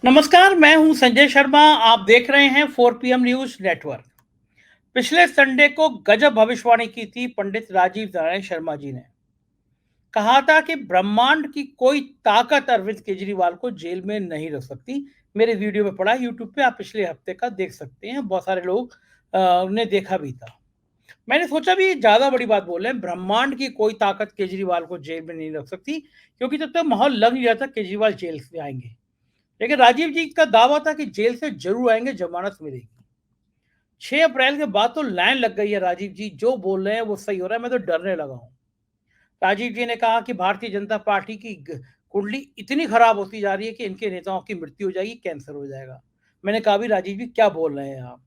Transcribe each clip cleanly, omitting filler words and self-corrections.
नमस्कार, मैं हूं संजय शर्मा। आप देख रहे हैं 4 PM न्यूज नेटवर्क। पिछले संडे को गजब भविष्यवाणी की थी पंडित राजीव नारायण शर्मा जी ने। कहा था कि ब्रह्मांड की कोई ताकत अरविंद केजरीवाल को जेल में नहीं रख सकती। मेरे वीडियो में पड़ा यूट्यूब पे, आप पिछले हफ्ते का देख सकते हैं। बहुत सारे लोग ने देखा भी था। मैंने सोचा भी ज्यादा बड़ी बात बोल रहे हैं, ब्रह्मांड की कोई ताकत केजरीवाल को जेल में नहीं रख सकती, क्योंकि तब तक माहौल लग नहीं रहा था केजरीवाल जेल से आएंगे। लेकिन राजीव जी का दावा था कि जेल से जरूर आएंगे, जमानत मिलेगी। 6 अप्रैल के बाद तो लाइन लग गई है। राजीव जी जो बोल रहे हैं वो सही हो रहा है, मैं तो डरने लगा हूं। राजीव जी ने कहा कि भारतीय जनता पार्टी की कुंडली इतनी खराब होती जा रही है कि इनके नेताओं की मृत्यु हो जाएगी, कैंसर हो जाएगा। मैंने कहा भी राजीव जी क्या बोल रहे हैं आप।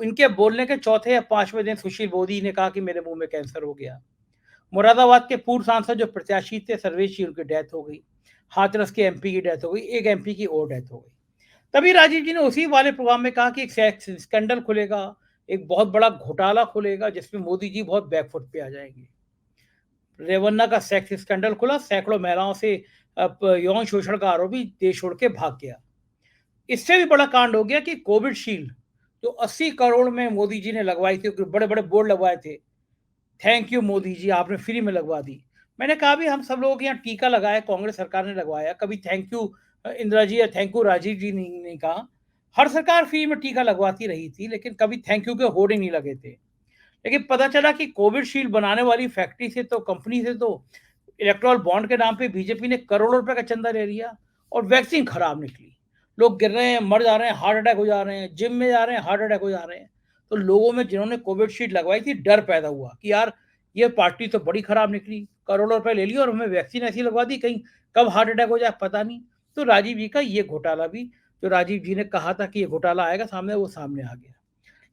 इनके बोलने के चौथे या पांचवें दिन सुशील मोदी ने कहा कि मेरे मुंह में कैंसर हो गया। मुरादाबाद के पूर्व सांसद जो प्रत्याशी थे सर्वेश जी, उनकी डेथ हो गई। हाथरस के एमपी की डेथ हो गई, एक एमपी की और डेथ हो गई। तभी राजीव जी ने उसी वाले प्रोग्राम में कहा कि एक सेक्स स्कैंडल खुलेगा, एक बहुत बड़ा घोटाला खुलेगा, जिसमें मोदी जी बहुत बैकफुट पे आ जाएंगे। रेवन्ना का सेक्स स्कैंडल खुला, सैकड़ों महिलाओं से यौन शोषण का आरोपी देश छोड़ के भाग गया। इससे भी बड़ा कांड हो गया कि कोविड शील्ड जो 80 करोड़ में मोदी जी ने लगवाई थी, बड़े बड़े बोर्ड लगवाए थे, थैंक यू मोदी जी, आपने फ्री में लगवा दी। मैंने कहा भी हम सब लोगों के यहाँ टीका लगाया, कांग्रेस सरकार ने लगवाया, कभी थैंक यू इंदिरा जी या थैंक यू राजीव जी नहीं कहा। हर सरकार फ्री में टीका लगवाती रही थी, लेकिन कभी थैंक यू के होर्डिंग नहीं लगे थे। लेकिन पता चला कि कोविड शील्ड बनाने वाली फैक्ट्री से तो, कंपनी से तो इलेक्ट्रॉल बॉन्ड के नाम पे बीजेपी ने करोड़ों रुपए का चंदा ले लिया, और वैक्सीन खराब निकली। लोग गिर रहे हैं, मर जा रहे हैं, हार्ट अटैक हो जा रहे हैं, जिम में जा रहे हैं, हार्ट अटैक हो जा रहे हैं। तो लोगों में जिन्होंने कोविड शील्ड लगवाई थी, डर पैदा हुआ कि यार ये पार्टी तो बड़ी खराब निकली, करोड़ों रुपए ले लिए और हमें वैक्सीन ऐसी लगवा दी, कहीं कब हार्ट अटैक हो जाए पता नहीं। तो राजीव जी का ये घोटाला भी, जो राजीव जी ने कहा था कि ये घोटाला आएगा सामने, वो सामने आ गया।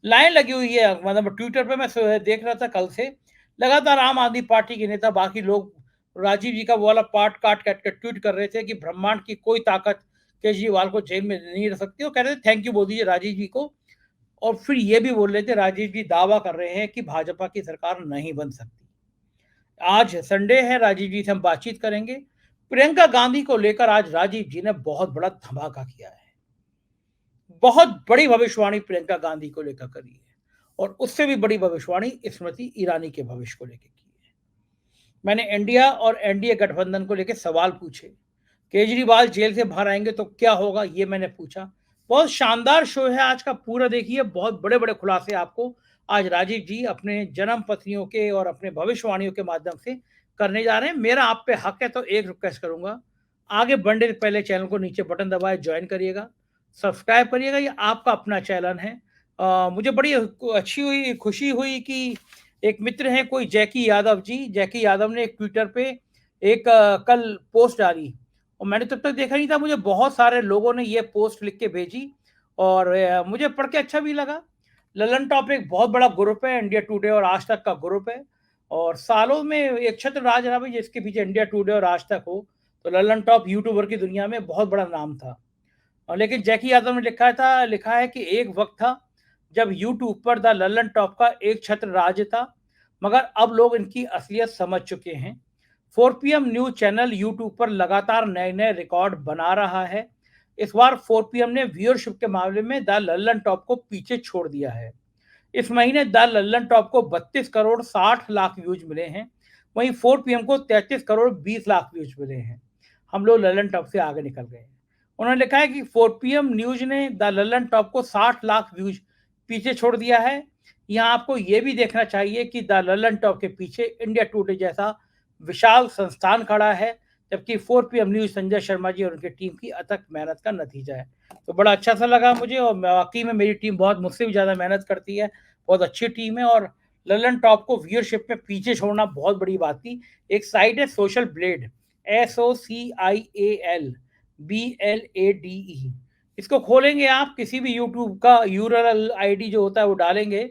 लाइन लगी हुई है, मतलब ट्विटर पे मैं देख रहा था कल से, लगातार आम आदमी पार्टी के नेता, बाकी लोग राजीव जी का वो वाला पार्ट काट काट कर ट्वीट कर रहे थे कि ब्रह्मांड की कोई ताकत केजरीवाल को जेल में नहीं रख सकती। वो कह रहे थे थैंक यू बोल दीजिए राजीव जी को। और फिर ये भी बोल रहे थे, राजीव जी दावा कर रहे हैं कि भाजपा की सरकार नहीं बन सकती। आज संडे है, राजीव जी से हम बातचीत करेंगे। प्रियंका गांधी को लेकर आज राजीव जी ने बहुत बड़ा धमाका किया है। बहुत बड़ी भविष्यवाणी प्रियंका गांधी को लेकर करी है, और उससे भी बड़ी भविष्यवाणी स्मृति ईरानी के भविष्य को लेकर की है। मैंने इंडिया और एनडीए गठबंधन को लेकर सवाल पूछे। केजरीवाल जेल से बाहर आएंगे तो क्या होगा, ये मैंने पूछा। बहुत शानदार शो है आज का, पूरा देखिए। बहुत बड़े बड़े खुलासे आपको आज राजीव जी अपने जन्म पत्नियों के और अपने भविष्यवाणियों के माध्यम से करने जा रहे हैं। मेरा आप पे हक है, तो एक रिक्वेस्ट करूंगा, आगे बढ़ने से पहले चैनल को नीचे बटन दबाए ज्वाइन करिएगा, सब्सक्राइब करिएगा। ये आपका अपना चैनल है। मुझे बड़ी अच्छी हुई, खुशी हुई कि एक मित्र हैं कोई जैकी यादव जी, जैकी यादव ने एक ट्विटर पे एक कल पोस्ट डाली, और मैंने तब तक देखा नहीं था। मुझे बहुत सारे लोगों ने ये पोस्ट लिख के भेजी, और मुझे पढ़ के अच्छा भी लगा। ललन टॉप एक बहुत बड़ा ग्रुप है, इंडिया टुडे और आज तक का ग्रुप है, और सालों में एक छत्र राज रहा है जिसके पीछे इंडिया टुडे और आज तक हो। तो ललन टॉप यूट्यूबर की दुनिया में बहुत बड़ा नाम था। और लेकिन जैकी यादव ने लिखा है कि एक वक्त था जब यूट्यूब पर द लल्लन टॉप का एक छत्र राज था, मगर अब लोग इनकी असलियत समझ चुके हैं। 4 PM न्यूज चैनल यूट्यूब पर लगातार नए नए रिकॉर्ड बना रहा है। इस बार 4 PM ने व्यूअरशिप के मामले में द लल्लन टॉप को पीछे छोड़ दिया है। इस महीने द लल्लन टॉप को 32 करोड़ 60 लाख व्यूज मिले हैं, वहीं 4 PM को 33 करोड़ 20 लाख व्यूज मिले हैं। हम लोग लल्लन टॉप से आगे निकल गए हैं। उन्होंने लिखा है कि 4 PM न्यूज ने द लल्लन टॉप को 60 लाख व्यूज पीछे छोड़ दिया है। यहाँ आपको ये भी देखना चाहिए कि द लल्लन टॉप के पीछे इंडिया टुडे जैसा विशाल संस्थान खड़ा है, जबकि 4 PM न्यूज संजय शर्मा जी और उनकी टीम की अथक मेहनत का नतीजा है। तो बड़ा अच्छा सा लगा मुझे, और वाकई में मेरी टीम बहुत मुझसे भी ज़्यादा मेहनत करती है, बहुत अच्छी टीम है। और लल्लन टॉप को व्यूअरशिप में पीछे छोड़ना बहुत बड़ी बात थी। एक साइट है सोशल ब्लेड, SOCIALBLADE, इसको खोलेंगे आप, किसी भी यूट्यूब का यूआरएल आईडी जो होता है वो डालेंगे,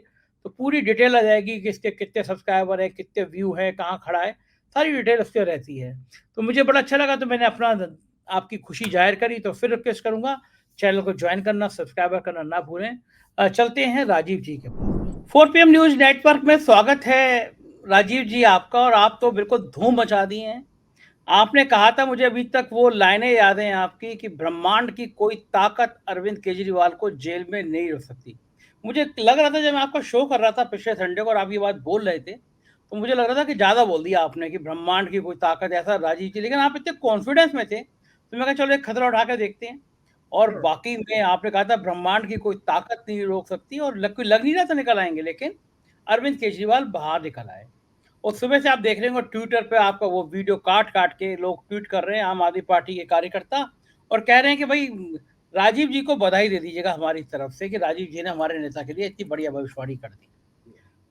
तो पूरी डिटेल आ जाएगी कि इसके कितने सब्सक्राइबर हैं, कितने व्यू हैं, कहाँ खड़ा है, सारी डिटेल उसके रहती है। तो मुझे बड़ा अच्छा लगा, तो मैंने अपना आपकी खुशी जाहिर करी। तो फिर रिक्वेस्ट करूंगा, चैनल को ज्वाइन करना, सब्सक्राइबर करना ना भूलें। चलते हैं राजीव जी के पास। 4 PM न्यूज नेटवर्क में स्वागत है राजीव जी आपका, और आप तो बिल्कुल धूम मचा दिए हैं। आपने कहा था, मुझे अभी तक वो लाइनें याद हैं आपकी, कि ब्रह्मांड की कोई ताकत अरविंद केजरीवाल को जेल में नहीं रोक सकती। मुझे लग रहा था जब मैं आपका शो कर रहा था पिछले संडे को और आप ये बात बोल रहे थे, तो मुझे लग रहा था कि ज़्यादा बोल दिया आपने कि ब्रह्मांड की कोई ताकत ऐसा राजीव जी, लेकिन आप इतने कॉन्फिडेंस में थे, तो मैं कहा चलो एक खतरा उठा के देखते हैं। और बाकी में आपने कहा था ब्रह्मांड की कोई ताकत नहीं रोक सकती, और लग नहीं रहा था निकल आएंगे, लेकिन अरविंद केजरीवाल बाहर निकल आए। और सुबह से आप देख रहे होंगे ट्विटर पे आपका वो वीडियो काट काट के लोग ट्वीट कर रहे हैं, आम आदमी पार्टी के कार्यकर्ता, और कह रहे हैं कि भाई राजीव जी को बधाई दे दीजिएगा हमारी तरफ से कि राजीव जी ने हमारे नेता के लिए इतनी बढ़िया भविष्यवाणी कर दी।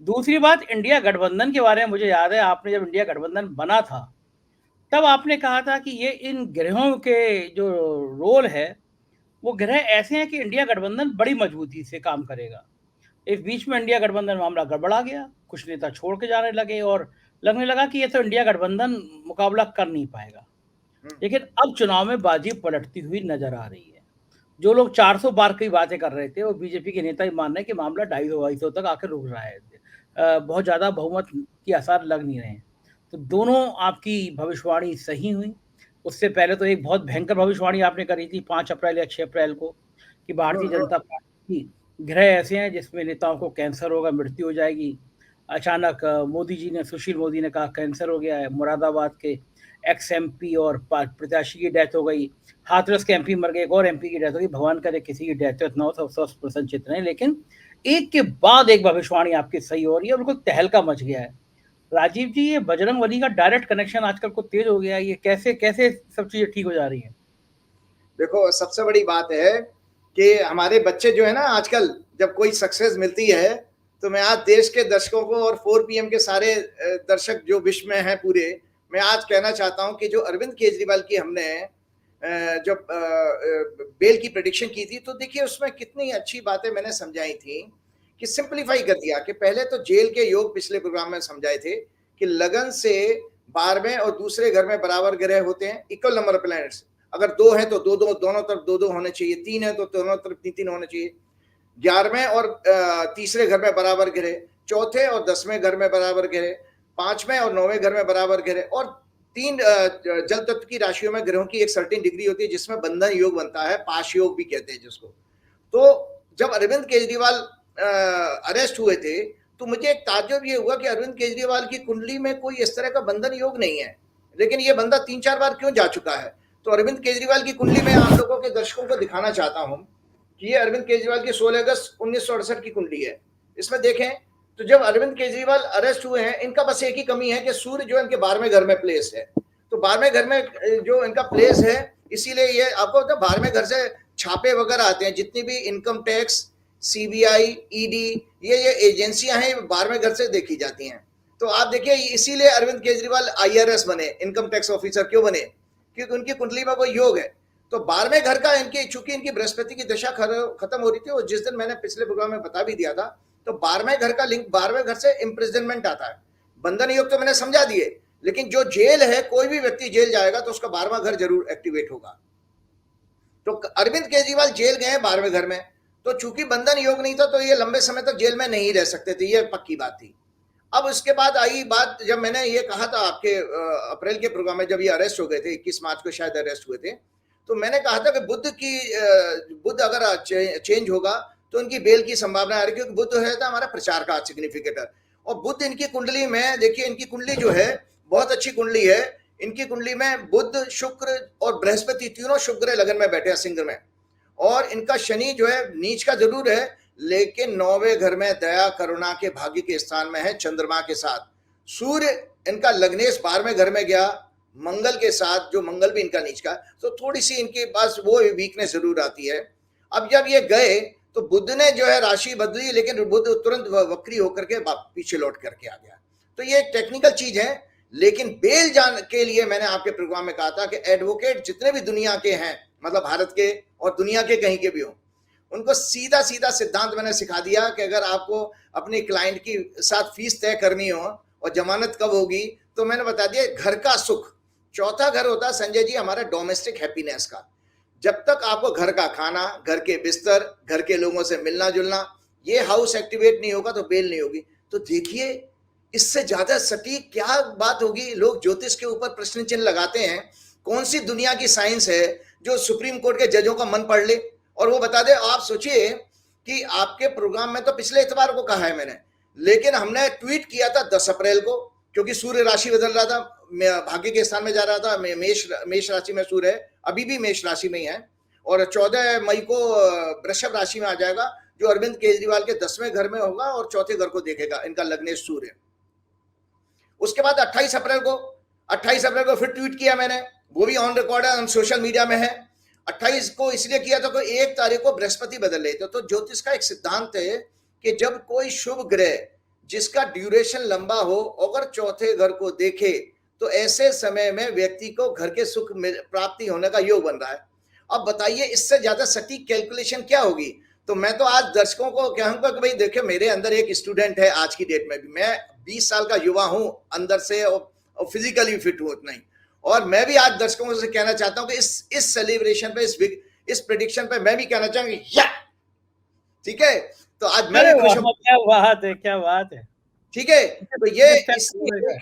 दूसरी बात, इंडिया गठबंधन के बारे में मुझे याद है, आपने जब इंडिया गठबंधन बना था तब आपने कहा था कि ये इन ग्रहों के जो रोल है, वो ग्रह ऐसे हैं कि इंडिया गठबंधन बड़ी मजबूती से काम करेगा। इस बीच में इंडिया गठबंधन मामला गड़बड़ा गया, कुछ नेता छोड़ के जाने लगे और लगने लगा कि ये तो इंडिया गठबंधन मुकाबला कर नहीं पाएगा। लेकिन अब चुनाव में बाजी पलटती हुई नजर आ रही है। जो लोग 400 पार की बातें कर रहे थे और बीजेपी के नेता ही मान रहे हैं कि मामला 250-250 तक आकर रुक रहा है। बहुत ज्यादा बहुमत के आसार लग नहीं रहे हैं। तो दोनों आपकी भविष्यवाणी सही हुई। उससे पहले तो एक बहुत भयंकर भविष्यवाणी आपने करी थी 5 अप्रैल या 6 अप्रैल को, कि भारतीय जनता पार्टी की ग्रह ऐसे हैं जिसमें नेताओं को कैंसर होगा, मृत्यु हो जाएगी। अचानक मोदी जी ने, सुशील मोदी ने कहा कैंसर हो गया है। मुरादाबाद के एक्स एमपी और प्रत्याशी की डेथ हो गई। हाथरस के एमपी मर गए, एक और एमपी की डेथ हो गई। भगवान करे किसी की डेथ ना हो, सब स्वस्थ प्रसन्नचित्त रहे। लेकिन एक के बाद एक भविष्यवाणी आपकी सही हो रही है और बिल्कुल तहलका मच गया है। राजीव जी, ये बजरंग बली का डायरेक्ट कनेक्शन आजकल को तेज हो गया है, ये कैसे कैसे सब चीजें ठीक हो जा रही हैं? देखो, सबसे बड़ी बात है कि हमारे बच्चे जो है ना, आजकल जब कोई सक्सेस मिलती है तो मैं आज देश के दर्शकों को और 4 पीएम के सारे दर्शक जो विश्व में हैं पूरे, मैं आज कहना चाहता हूं कि जो अरविंद केजरीवाल की हमने जब बेल की प्रेडिक्शन की थी, तो देखिए उसमें कितनी अच्छी बातें मैंने समझाई थी कि सिंपलीफाई कर दिया कि पहले तो जेल के योग पिछले प्रोग्राम में समझाए थे कि लगन से 12वें और दूसरे घर में बराबर ग्रह होते हैं, इक्वल नंबर ऑफ प्लैनेट्स। अगर 2 है तो 2-2, दोनों तरफ 2-2 होने चाहिए। 3 है तो दोनों तरफ 3-3 होने चाहिए। 11वें और तीसरे घर में बराबर ग्रह, चौथे और 10वें घर में बराबर ग्रह, 5वें और 9वें घर में बराबर ग्रह, और 3 जल तत्व की राशियों में ग्रहों की एक सर्टेन डिग्री होती है जिसमें बंधन योग बनता है, पाश योग भी कहते हैं जिसको। तो जब अरविंद केजरीवाल अरेस्ट हुए थे तो मुझे एक ताज्जुब ये हुआ कि अरविंद केजरीवाल की कुंडली में कोई इस तरह का बंधन योग नहीं है, लेकिन ये बंदा 3-4 बार क्यों जा चुका है। तो अरविंद केजरीवाल की कुंडली में आप लोगों के दर्शकों को दिखाना चाहता हूं कि ये अरविंद केजरीवाल की 16 अगस्त 1968 की कुंडली है। इसमें देखें तो जब अरविंद केजरीवाल अरेस्ट हुए हैं, इनका बस एक ही कमी है कि सूर्य जो इनके 12वें घर में प्लेस है। तो 12वें घर में जो इनका प्लेस है, इसीलिए ये आपको 12वें घर से छापे वगैरह आते हैं। जितनी भी इनकम टैक्स, सीबीआई, ईडी, ये एजेंसियां हैं, 12वें घर से देखी जाती हैं। तो आप देखिए, इसीलिए अरविंद केजरीवाल आईआरएस बने, इनकम टैक्स ऑफिसर क्यों बने, क्योंकि उनकी कुंडली में कोई योग है। तो 12वें घर का इनकी, चूंकि इनकी बृहस्पति की दशा खत्म हो रही थी, और जिस दिन मैंने पिछले प्रोग्राम में बता भी दिया था, तो 12वें घर का लिंक 12वें घर से इम्प्रिजनमेंट आता है। बंधन योग तो मैंने समझा दिए, लेकिन जो जेल है, कोई भी व्यक्ति जेल जाएगा तो उसका 12वां घर जरूर एक्टिवेट होगा। तो अरविंद केजरीवाल जेल गए 12वें घर में, तो चूंकि बंधन योग नहीं था तो ये लंबे समय तक जेल में नहीं रह सकते थे, ये पक्की बात थी। अब उसके बाद आई बात, जब मैंने ये कहा था आपके अप्रैल के प्रोग्राम में, जब ये अरेस्ट हो गए थे, 21 मार्च को शायद अरेस्ट हुए थे, तो मैंने कहा था कि बुद्ध अगर चेंज होगा तो इनकी बेल की संभावना आ रही, क्योंकि बुद्ध है हमारा प्रचार का सिग्निफिकेटर। और बुद्ध इनकी कुंडली में, देखिए इनकी कुंडली जो है बहुत अच्छी कुंडली है। इनकी कुंडली में बुद्ध, शुक्र और बृहस्पति, तीनों शुभ ग्रह लगन में बैठे हैं सिंह में। और इनका शनि जो है नीच का जरूर है, लेकिन 9वें घर में दया करुणा के भाग्य के स्थान में है चंद्रमा के साथ। सूर्य इनका लग्नेश 12वें घर में गया मंगल के साथ, जो मंगल भी इनका नीच का, तो थोड़ी सी इनके पास वो वीकनेस जरूर आती है। अब जब ये गए तो बुध ने जो है राशि बदली, लेकिन बुध तुरंत वक्री होकर के पीछे लौट करके आ गया। तो ये टेक्निकल चीज है, लेकिन बेल जान के लिए मैंने आपके प्रोग्राम में कहा था कि एडवोकेट जितने भी दुनिया के हैं, मतलब भारत के और दुनिया के कहीं के भी हो, उनको सीधा सीधा सिद्धांत मैंने सिखा दिया कि अगर आपको अपनी क्लाइंट की साथ फीस तय करनी हो और जमानत कब होगी, तो मैंने बता दिया घर का सुख। चौथा घर होता है संजय जी हमारा डोमेस्टिक हैप्पीनेस का। जब तक आपको घर का खाना, घर के बिस्तर, घर के लोगों से मिलना जुलना, ये हाउस एक्टिवेट नहीं होगा तो बेल नहीं होगी। तो देखिए इससे ज्यादा सटीक क्या बात होगी? लोग ज्योतिष के ऊपर प्रश्न चिन्ह लगाते हैं। कौन सी दुनिया की साइंस है जो सुप्रीम कोर्ट के जजों का मन पढ़ ले और वो बता दे? आप सोचिए कि आपके प्रोग्राम में तो पिछले इतवार को कहा है मैंने, लेकिन हमने ट्वीट किया था 10 अप्रैल को, क्योंकि सूर्य राशि बदल रहा था, भाग्य के स्थान में जा रहा था, मेष राशि में सूर्य है, अभी भी मेष राशि में ही है, और 14 मई को वृषभ राशि में आ जाएगा, जो अरविंद केजरीवाल के 10वें घर में होगा और चौथे घर को देखेगा, इनका लग्नेश सूर्य। उसके बाद 28 अप्रैल को फिर ट्वीट किया मैंने, वो भी ऑन रिकॉर्ड है, सोशल मीडिया में है। 28 को इसलिए किया था कि 1 तारीख को बृहस्पति बदल रहे थे। तो ज्योतिष का एक सिद्धांत है कि जब कोई शुभ ग्रह जिसका ड्यूरेशन लंबा हो अगर चौथे घर को देखे तो ऐसे समय में व्यक्ति को घर के सुख प्राप्ति होने का योग बन रहा है। अब बताइए इससे ज्यादा सटीक कैलकुलेशन क्या होगी? तो मैं तो आज दर्शकों को कहूंगा कि भाई देखिए, मेरे अंदर एक स्टूडेंट है, आज की डेट में भी मैं 20 साल का युवा हूं अंदर से और फिजिकली फिट हूं उतना ही, और मैं भी आज दर्शकों से कहना चाहता हूं कि इस सेलिब्रेशन पे, इस प्रेडिक्शन पे मैं भी कहना चाहूंगा या ठीक है। तो आज मैं भी खुश हूं। क्या बात है। ठीक है, तो ये इसलिए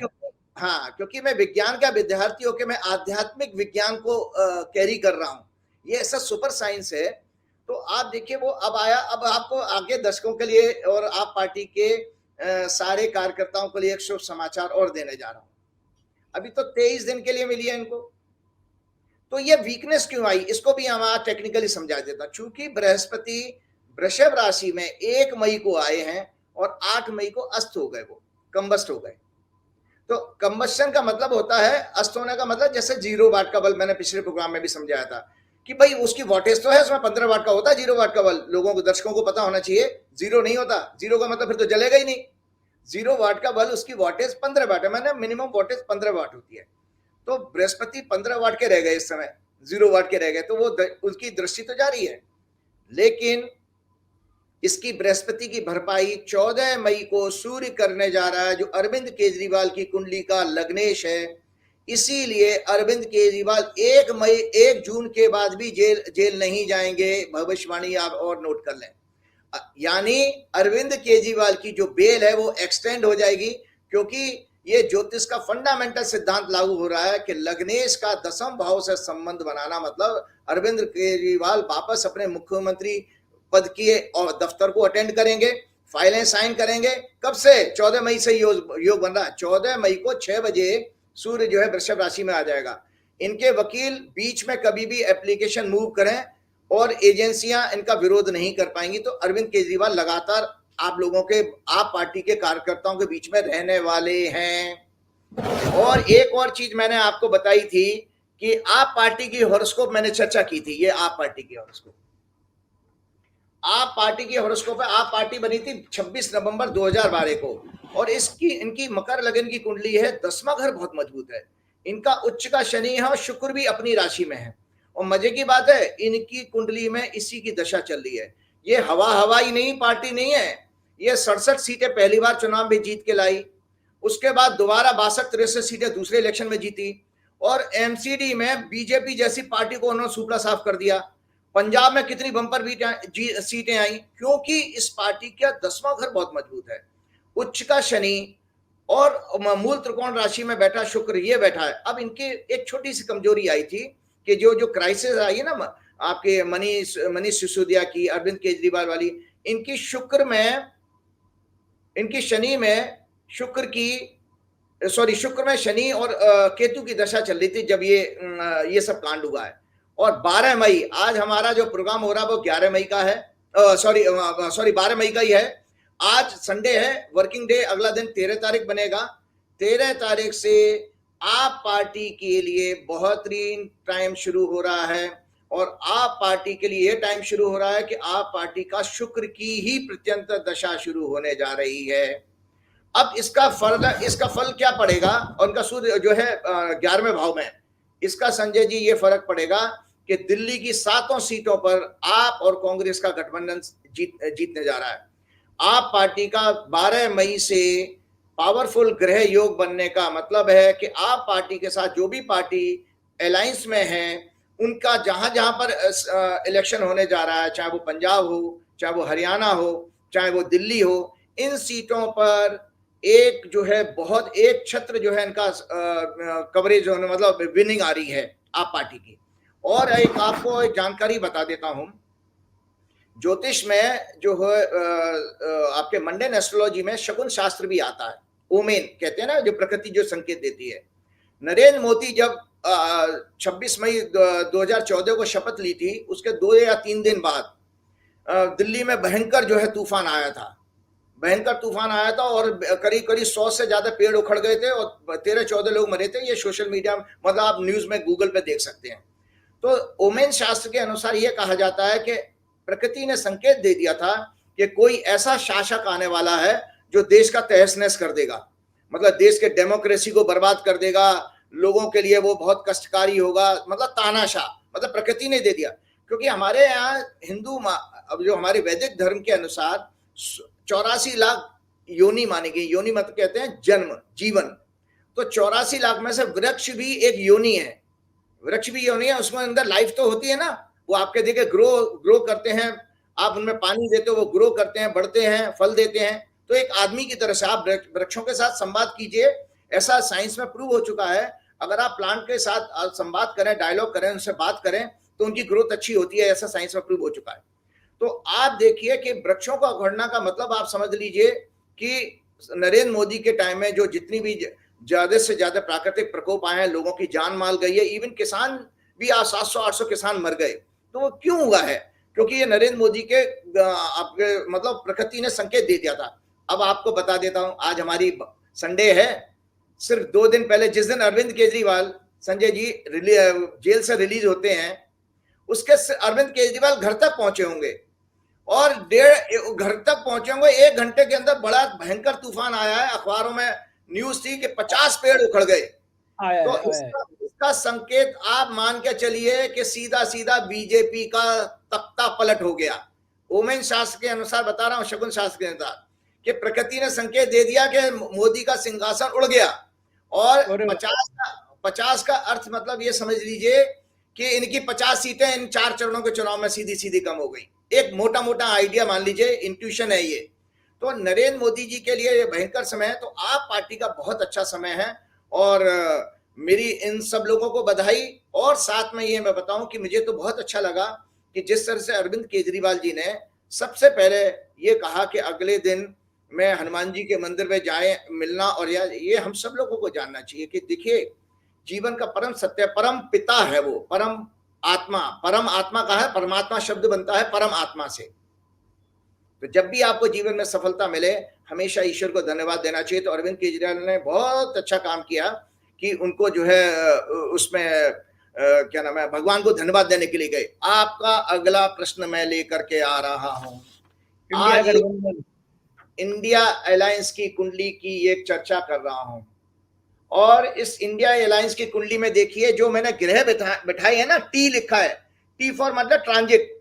क्योंकि मैं विज्ञान का विद्यार्थी होकर मैं आध्यात्मिक विज्ञान को कैरी कर रहा हूं। ये ऐसा सुपर साइंस है। तो आप देखिए वो अब आया, अब आपको आगे दर्शकों के लिए और आप पार्टी के सारे कार्यकर्ताओं के लिए एक शुभ समाचार और देने जा रहा हूं। अभी तो 23 दिन के लिए मिली है इनको, तो ये वीकनेस क्यों आई इसको भी हम आज टेक्निकली समझा देता। चूंकि बृहस्पति वृषभ राशि में 1 मई को आए हैं और 8 मई को अस्त हो गए, वो कंबस्ट हो गए। तो कंबस्शन का मतलब होता है, अस्त होने का मतलब जैसे 0 वाट का बल्ब, मैंने पिछले प्रोग्राम में भी समझाया था कि भाई उसकी वोल्टेज तो है, उसमें 15 वाट का होता है 0 वाट का बल्ब। लोगों को, दर्शकों को पता होना चाहिए, 0 नहीं होता। 0 का मतलब फिर तो जलेगा ही नहीं। 0 वाट का बल्ब उसकी वोल्टेज 15 वाट है, मैंने मिनिमम वोल्टेज 15 वाट होती है। तो बृहस्पति 15 वाट के रह गए इस समय, 0 वाट के रह गए, तो वो उसकी दृष्टि तो जारी है। लेकिन इसकी बृहस्पति की भरपाई 14 मई को सूर्य करने जा रहा है, जो अरविंद केजरीवाल की कुंडली का लग्नेश है। इसीलिए अरविंद केजरीवाल 1 जून के बाद भी जेल नहीं जाएंगे। भविष्यवाणी आप और नोट कर लें। यानी अरविंद केजरीवाल की जो बेल है वो एक्सटेंड हो जाएगी, क्योंकि ये ज्योतिष का फंडामेंटल सिद्धांत लागू हो रहा है कि लग्नेश का 10वें भाव से संबंध बनाना, मतलब अरविंद केजरीवाल वापस अपने मुख्यमंत्री पद के और दफ्तर को अटेंड करेंगे, फाइलें साइन करेंगे। कब से? 14 मई से योग बन रहा है। 14 मई को 6 बजे सूर्य जो है वृषभ राशि में आ जाएगा। इनके वकील बीच में कभी भी एप्लीकेशन मूव करें और एजेंसियां इनका विरोध नहीं कर पाएंगी। तो अरविंद केजरीवाल लगातार आप लोगों के, आप पार्टी के कार्यकर्ताओं के बीच में रहने वाले हैं। और एक और चीज मैंने आपको बताई थी कि आप पार्टी की हॉरोस्कोप मैंने चर्चा की थी। ये आप पार्टी की हॉरोस्कोप, आप पार्टी की हॉरोस्कोप है। आप पार्टी बनी थी 26 नवंबर 2012 को, और इनकी मकर लगन की कुंडली है। 10वां घर बहुत मजबूत है, इनका उच्च का शनि है और शुक्र भी अपनी राशि में है। और मजे की बात है, इनकी कुंडली में इसी की दशा चल रही है। ये हवाई नहीं, पार्टी नहीं है। ये 67 सीटें पहली बार चुनाव में जीत के लाई, उसके बाद दोबारा 62-63 सीटें दूसरे इलेक्शन में जीती, और एमसीडी में बीजेपी जैसी पार्टी को उन्होंने सुपड़ा साफ कर दिया। पंजाब में कितनी बंपर सीटें आई, क्योंकि इस पार्टी का 10वां घर बहुत मजबूत है। उच्च का शनि और मूल त्रिकोण राशि में बैठा शुक्र, ये बैठा है। अब इनकी एक छोटी सी कमजोरी आई थी कि जो क्राइसिस आई है ना आपके मनीष सिसोदिया की, अरविंद केजरीवाल वाली, इनकी शुक्र में, इनकी शनि में शुक्र में शनि और केतु की दशा चल रही थी जब ये सब कांड हुआ है। और 12 मई, आज हमारा जो प्रोग्राम हो रहा है वो 11 मई का है, 12 मई का ही है। आज संडे है, वर्किंग डे, अगला दिन 13 तारीख बनेगा। 13 तारीख से आप पार्टी के लिए बेहतरीन टाइम शुरू हो रहा है, और आप पार्टी के लिए यह टाइम शुरू हो रहा है कि आप पार्टी का शुक्र की ही प्रत्यंतर दशा शुरू होने जा रही है। अब इसका फल क्या पड़ेगा? और उनका सूर्य जो है 11वें भाव में, इसका संजय जी ये फर्क पड़ेगा कि दिल्ली की 7 सीटों पर आप और कांग्रेस का गठबंधन जीतने जा रहा है। आप पार्टी का 12 मई से पावरफुल ग्रह योग बनने का मतलब है कि आप पार्टी के साथ जो भी पार्टी अलायंस में है, उनका जहां जहां पर इलेक्शन होने जा रहा है, चाहे वो पंजाब हो, चाहे वो हरियाणा हो, चाहे वो दिल्ली हो, इन सीटों पर एक जो है बहुत एक छत्र जो है इनका कवरेज होने मतलब विनिंग आ रही है आप पार्टी की। और एक आपको एक जानकारी बता देता हूं, ज्योतिष में जो है आपके मंडेन एस्ट्रोलॉजी में शकुन शास्त्र भी आता है, ओमेन कहते हैं ना, जो प्रकृति जो संकेत देती है। नरेंद्र मोदी जब 26 मई 2014 को शपथ ली थी, उसके 2 या 3 दिन बाद दिल्ली में भयंकर जो है तूफान आया था, भयंकर तूफान आया था और करीब करीब 100 से ज्यादा पेड़ उखड़ गए थे और 13-14 लोग मरे थे। ये सोशल मीडिया मतलब आप न्यूज में गूगल पे देख सकते हैं। तो ओमेन शास्त्र के अनुसार यह कहा जाता है कि प्रकृति ने संकेत दे दिया था कि कोई ऐसा शासक आने वाला है जो देश का तहस नहस कर देगा, मतलब देश के डेमोक्रेसी को बर्बाद कर देगा, लोगों के लिए वो बहुत कष्टकारी होगा, मतलब तानाशाह, मतलब प्रकृति ने दे दिया। क्योंकि हमारे यहाँ हिंदू अब जो हमारे वैदिक धर्म के अनुसार 84 लाख योनि मानी गई, योनि मतलब कहते हैं जन्म जीवन, तो 84 लाख में से वृक्ष भी एक योनि है, वृक्ष भी योनि है, उसमें अंदर लाइफ तो होती है ना, वो आपके देखिए ग्रो करते हैं, आप उनमें पानी देते हो, वो ग्रो करते हैं, बढ़ते हैं, फल देते हैं। तो एक आदमी की तरह से आप वृक्षों के साथ संवाद कीजिए, ऐसा साइंस में प्रूव हो चुका है। अगर आप प्लांट के साथ संवाद करें, डायलॉग करें, उनसे बात करें तो उनकी ग्रोथ अच्छी होती है, ऐसा साइंस में प्रूव हो चुका है। तो आप देखिए कि वृक्षों का उखड़ना का मतलब आप समझ लीजिए कि नरेंद्र मोदी के टाइम में जो जितनी भी ज्यादा से ज्यादा प्राकृतिक प्रकोप आए हैं, लोगों की जान माल गई है, इवन किसान भी 700-800 किसान मर गए। तो वो क्यों हुआ है? क्योंकि ये नरेंद्र मोदी के आपके मतलब प्रकृति ने संकेत दे दिया था। अब आपको बता देता हूं, आज हमारी संडे है, सिर्फ 2 दिन पहले जिस दिन अरविंद केजरीवाल संजय जी जेल से रिलीज होते हैं, उसके अरविंद केजरीवाल घर तक पहुंचे होंगे और घर तक पहुंचे होंगे, 1 घंटे के अंदर बड़ा भयंकर तूफान आया है। अखबारों में न्यूज थी कि 50 पेड़ उखड़ गए। तो इसका संकेत आप मान के चलिए कि सीधा सीधा बीजेपी का तख्ता पलट हो गया। ओमेन शास्त्र के अनुसार बता रहा हूं, शकुन शास्त्र के अनुसार, कि प्रकृति ने संकेत दे दिया कि मोदी का सिंहासन उड़ गया। और 50 का अर्थ मतलब ये समझ लीजिए कि इनकी 50 सीटें इन 4 चरणों के चुनाव में सीधी सीधी कम हो गई। एक मोटा मोटा आइडिया मान लीजिए, इंट्यूशन है ये। तो नरेंद्र मोदी जी के लिए ये भयंकर समय है, तो आप पार्टी का बहुत अच्छा समय है। और मेरी इन सब लोगों को बधाई। और साथ में ये मैं बताऊं कि मुझे तो बहुत अच्छा लगा कि जिस तरह से अरविंद केजरीवाल जी ने सबसे पहले ये कहा कि अगले दिन मैं हनुमान जी के मंदिर में जाए मिलना, और ये हम सब लोगों को जानना चाहिए कि देखिए जीवन का परम सत्य परम पिता है, वो परम आत्मा का है, परमात्मा शब्द बनता है परम आत्मा से। तो जब भी आपको जीवन में सफलता मिले हमेशा ईश्वर को धन्यवाद देना चाहिए। तो अरविंद केजरीवाल ने बहुत अच्छा काम किया कि उनको जो है उसमें क्या नाम है, भगवान को धन्यवाद देने के लिए गए। आपका अगला प्रश्न मैं लेकर के आ रहा हूं। आज इंडिया अलायंस की कुंडली की एक चर्चा कर रहा हूं, और इस इंडिया अलायंस की कुंडली में देखिए जो मैंने ग्रह बिठाई है ना, टी लिखा है, टी फॉर मतलब ट्रांजिट,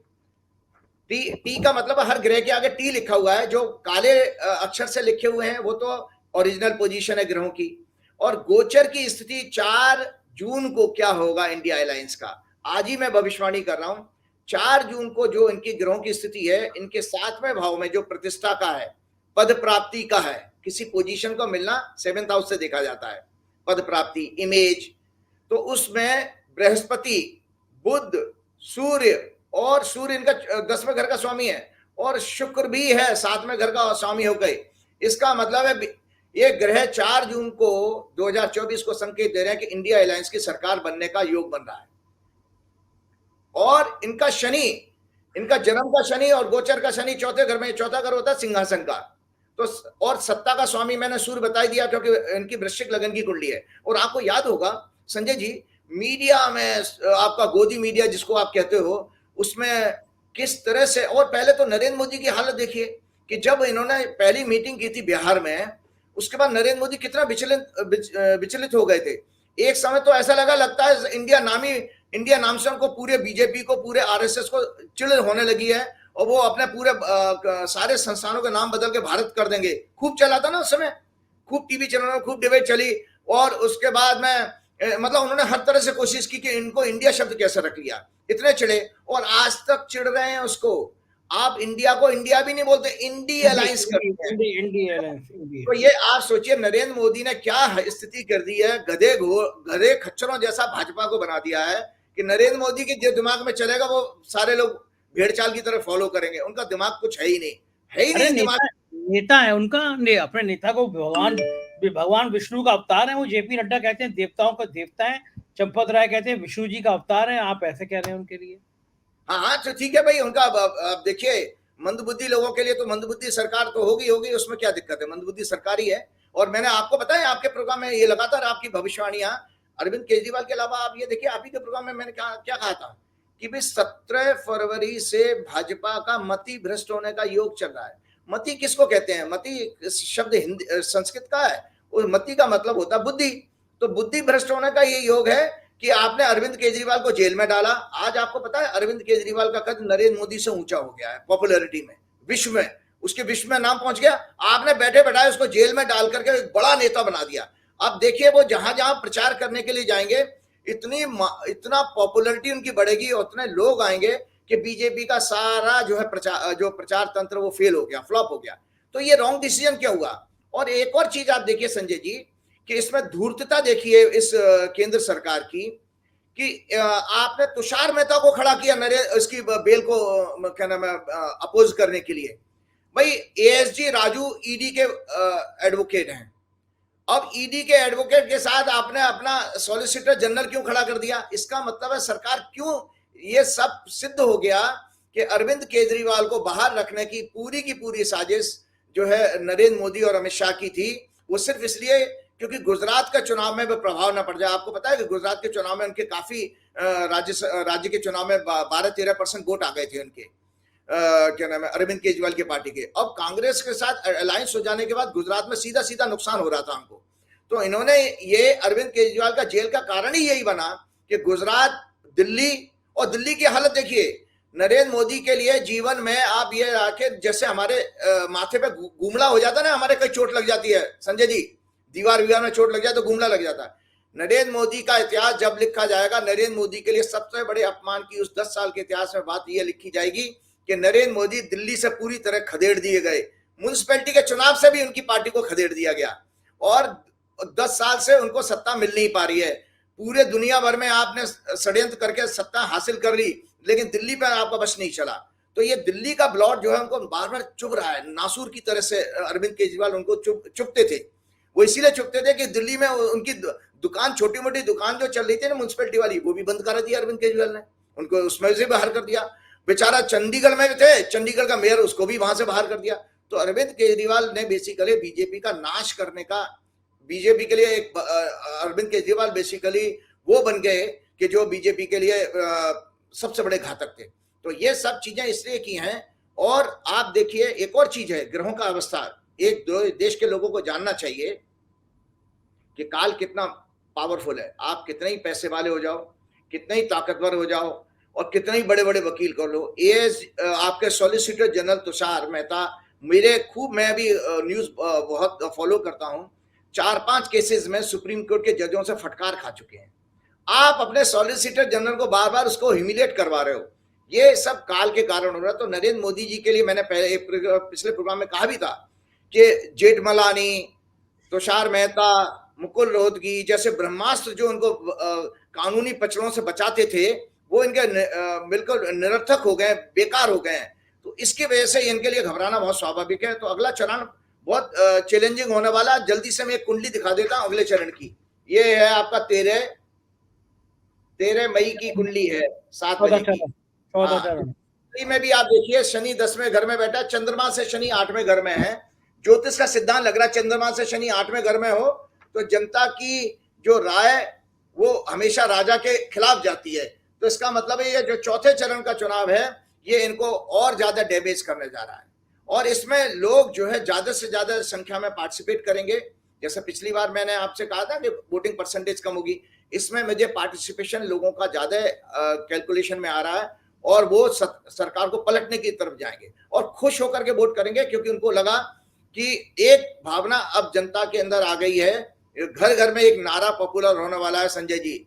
टी का मतलब हर ग्रह के आगे टी लिखा हुआ है। जो काले अक्षर से लिखे हुए हैं वो तो ओरिजिनल पोजीशन है ग्रहों की। और गोचर की स्थिति 4 जून को क्या होगा इंडिया अलायंस का, आज ही मैं भविष्यवाणी कर रहा हूं। 4 जून को जो इनकी ग्रहों की स्थिति है, इनके 7वें भाव में जो प्रतिष्ठा का है, पद प्राप्ति का है, किसी पोजीशन को मिलना 7th हाउस से देखा जाता है, पद प्राप्ति, इमेज, तो उसमें बृहस्पति, बुध, सूर्य, और सूर्य इनका 10वें घर का स्वामी है, और शुक्र भी है 7वें घर का स्वामी हो गए। इसका मतलब है ये ग्रह 4 जून को 2024 को संकेत दे रहे हैं कि इंडिया अलायंस की सरकार बनने का योग बन रहा है। और इनका शनि, इनका जन्म का शनि और गोचर का शनि 4थे घर में, 4था घर होता है सिंहासन का, तो और सत्ता का स्वामी मैंने सूर्य बता दिया क्योंकि इनकी वृश्चिक लगन की कुंडली है। और आपको याद होगा संजय जी, मीडिया में आपका गोदी मीडिया जिसको आप कहते हो, उसमें किस तरह से, और पहले तो नरेंद्र मोदी की हालत देखिए कि जब इन्होंने पहली मीटिंग की थी बिहार में, उसके बाद नरेंद्र मोदी कितना विचलित हो गए थे। एक समय तो ऐसा लगता है इंडिया नाम से उनको पूरे बीजेपी को, पूरे आरएसएस को चिढ़ होने लगी है, और वो अपने पूरे सारे संस्थानों के नाम बदल के भारत कर देंगे। खूब चला था ना उस समय, खूब टीवी चैनलों में खूब डिबेट चली, और उसके बाद में मतलब उन्होंने हर तरह से कोशिश की कि इनको इंडिया शब्द कैसे रख लिया, इतने चिढ़े, और आज तक चिढ़ रहे हैं उसको। आप इंडिया को इंडिया भी नहीं बोलते, इंडी अलायंस करते हैं। तो ये आप सोचिए नरेंद्र मोदी ने क्या स्थिति कर दी है, गधे खच्चरों जैसा भाजपा को बना दिया है कि नरेंद्र मोदी के जो दिमाग में चलेगा वो सारे लोग भेड़ चाल की तरह फॉलो करेंगे। उनका दिमाग कुछ है ही नहीं, है ही नहीं दिमाग। नेता है उनका, अपने नेता को भगवान विष्णु का अवतार है वो। जेपी नड्डा कहते हैं देवताओं का देवता है, चंपत राय कहते हैं विष्णु जी का अवतार है। आप ऐसे कह रहे हैं उनके लिए? हाँ हाँ, तो ठीक है भाई, उनका अब देखिए मंदबुद्धि लोगों के लिए तो मंदबुद्धि सरकार तो होगी, उसमें क्या दिक्कत है, मंदबुद्धि सरकार ही है। और मैंने आपको बताया आपके प्रोग्राम में ये लगातार आपकी भविष्यवाणियां, अरविंद केजरीवाल के अलावा आप ये देखिए आप ही के प्रोग्राम में मैंने क्या क्या कहा था कि भाई 17 फरवरी से भाजपा का मति भ्रष्ट होने का योग चल रहा है। मति किसको कहते हैं? मति शब्द हिंदी संस्कृत का है, और मति का मतलब होता है बुद्धि। तो बुद्धि भ्रष्ट होने का ये योग है कि आपने अरविंद केजरीवाल को जेल में डाला। आज आपको पता है अरविंद केजरीवाल का कद नरेंद्र मोदी से ऊंचा हो गया है पॉपुलैरिटी में, विश्व में, उसके विश्व में नाम पहुंच गया। आपने बैठे बैठाए उसको जेल में डाल करके एक बड़ा नेता बना दिया। अब देखिए वो जहां जहां प्रचार करने के लिए जाएंगे इतना पॉपुलैरिटी उनकी बढ़ेगी, उतने लोग आएंगे कि बीजेपी का सारा जो है प्रचार तंत्र वो फेल हो गया, फ्लॉप हो गया। तो ये रॉन्ग डिसीजन क्या हुआ? और एक और चीज आप देखिए संजय जी कि इसमें धूर्तता देखिए इस केंद्र सरकार की कि आपने तुषार मेहता को खड़ा किया इसकी बेल को क्या नाम है अपोज करने के लिए। भाई एएसजी राजू ईडी के एडवोकेट हैं, अब ईडी के एडवोकेट के साथ आपने अपना सॉलिसिटर जनरल क्यों खड़ा कर दिया? इसका मतलब है सरकार क्यों, ये सब सिद्ध हो गया कि अरविंद केजरीवाल को बाहर रखने की पूरी साजिश जो है नरेंद्र मोदी और अमित शाह की थी, वो सिर्फ इसलिए क्योंकि गुजरात का चुनाव में प्रभाव न पड़ जाए। आपको पता है कि गुजरात के चुनाव में उनके काफी राज्य के चुनाव में 12-13% वोट आ गए थे उनके क्या नाम है अरविंद केजरीवाल की पार्टी के। अब कांग्रेस के साथ अलायंस हो जाने के बाद गुजरात में सीधा सीधा नुकसान हो रहा था हमको। तो इन्होंने ये अरविंद केजरीवाल का जेल का कारण ही यही बना कि गुजरात, दिल्ली, और दिल्ली की हालत देखिए नरेंद्र मोदी के लिए जीवन में आप ये आके जैसे हमारे माथे पे गुमला हो जाता है ना, हमारे कहीं चोट लग जाती है संजय जी, दीवार में चोट लग जाए तो गुमला लग जाता है। नरेंद्र मोदी का इतिहास जब लिखा जाएगा, नरेंद्र मोदी के लिए सबसे बड़े अपमान की उस 10 साल के इतिहास में बात यह लिखी जाएगी कि नरेंद्र मोदी दिल्ली से पूरी तरह खदेड़ दिए गए, म्युनिसिपैलिटी के चुनाव से भी उनकी पार्टी को खदेड़ दिया गया, और 10 साल से उनको सत्ता मिल नहीं पा रही है। पूरे दुनिया भर में आपने षड्यंत्र करके सत्ता हासिल कर ली, लेकिन दिल्ली पर आपका बस नहीं चला। तो ये दिल्ली का ब्लॉट जो है उनको बार बार चुभ रहा है, नासूर की तरह से अरविंद केजरीवाल उनको चुभते थे। वो इसीलिए चुपते थे कि दिल्ली में उनकी दुकान, छोटी मोटी दुकान जो चल रही थी ना म्युनिसिपैलिटी वाली, वो भी बंद कर दिया अरविंद केजरीवाल ने, उनको उसमें से बाहर कर दिया। बेचारा चंडीगढ़ में भी थे, चंडीगढ़ का मेयर, उसको भी वहां से बाहर कर दिया। तो अरविंद केजरीवाल ने बेसिकली बीजेपी का नाश करने का, बीजेपी के लिए एक अरविंद केजरीवाल बेसिकली वो बन गए कि जो बीजेपी के लिए सबसे बड़े घातक थे। तो ये सब चीजें इसलिए की हैं। और आप देखिए एक और चीज है, ग्रहों का अवस्था। एक देश के लोगों को जानना चाहिए कि काल कितना पावरफुल है। आप कितने ही पैसे वाले हो जाओ, कितने ही ताकतवर हो जाओ, और कितने ही बड़े बड़े वकील कर लो, आपके सॉलिसिटर जनरल तुषार मेहता, मैं भी न्यूज बहुत फॉलो करता हूं, 4-5 केसेस में सुप्रीम कोर्ट के जजों से फटकार खा चुके हैं। आप अपने सॉलिसिटर जनरल को बार बार उसको ह्यूमिलेट करवा रहे हो। ये सब काल के कारण हो रहा है। तो नरेंद्र मोदी जी के लिए मैंने पिछले प्रोग्राम में कहा भी था कि जेठमलानी, तुषार मेहता, मुकुल रोहतगी जैसे ब्रह्मास्त्र जो उनको कानूनी पचड़ों से बचाते थे, वो इनके बिल्कुल निरर्थक हो गए, बेकार हो गए हैं। तो इसकी वजह से इनके लिए घबराना बहुत स्वाभाविक है। तो अगला चरण बहुत चैलेंजिंग होने वाला। जल्दी से मैं एक कुंडली दिखा देता हूं अगले चरण की। ये है आपका 13 मई की कुंडली है, 7 बजे की। 14 चरण में भी आप देखिए शनि 10वें घर में बैठा, चंद्रमा से शनि 8वें घर में है। ज्योतिष का सिद्धांत लग रहा है चंद्रमा से शनि 8वें घर में हो तो जनता की जो राय वो हमेशा राजा के खिलाफ जाती है। तो इसका मतलब है ये जो चौथे चरण का चुनाव है ये इनको और ज्यादा डैमेज करने जा रहा है। और इसमें लोग जो है ज्यादा से ज्यादा संख्या में पार्टिसिपेट करेंगे। जैसे पिछली बार मैंने आपसे कहा था कि वोटिंग परसेंटेज कम होगी, इसमें मुझे पार्टिसिपेशन लोगों का ज्यादा कैलकुलेशन में आ रहा है, और वो सरकार को पलटने की तरफ जाएंगे और खुश होकर के वोट करेंगे, क्योंकि उनको लगा कि एक भावना अब जनता के अंदर आ गई है। घर घर में एक नारा पॉपुलर होने वाला है संजय जी,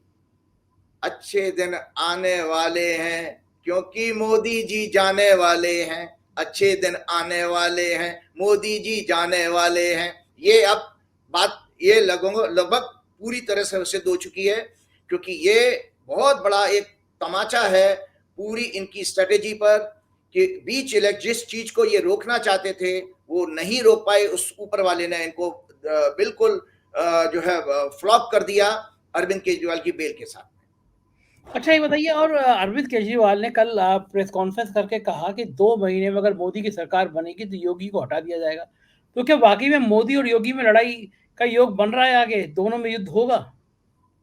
अच्छे दिन आने वाले हैं क्योंकि मोदी जी जाने वाले हैं, अच्छे दिन आने वाले हैं, मोदी जी जाने वाले हैं। ये अब बात ये लगभग पूरी तरह से सिद्ध हो चुकी है, क्योंकि ये बहुत बड़ा एक तमाचा है पूरी इनकी स्ट्रेटेजी पर कि बीच इलेक्ट जिस चीज को ये रोकना चाहते थे वो नहीं रोक पाए, उस ऊपर वाले ने इनको बिल्कुल जो है फ्लॉप कर दिया अरविंद केजरीवाल की बेल के साथ। अच्छा ये बताइए, और अरविंद केजरीवाल ने कल प्रेस कॉन्फ्रेंस करके कहा कि 2 महीने में अगर मोदी की सरकार बनेगी तो योगी को हटा दिया जाएगा। तो क्या वाकई में मोदी और योगी में लड़ाई का योग बन रहा है, आगे दोनों में युद्ध होगा?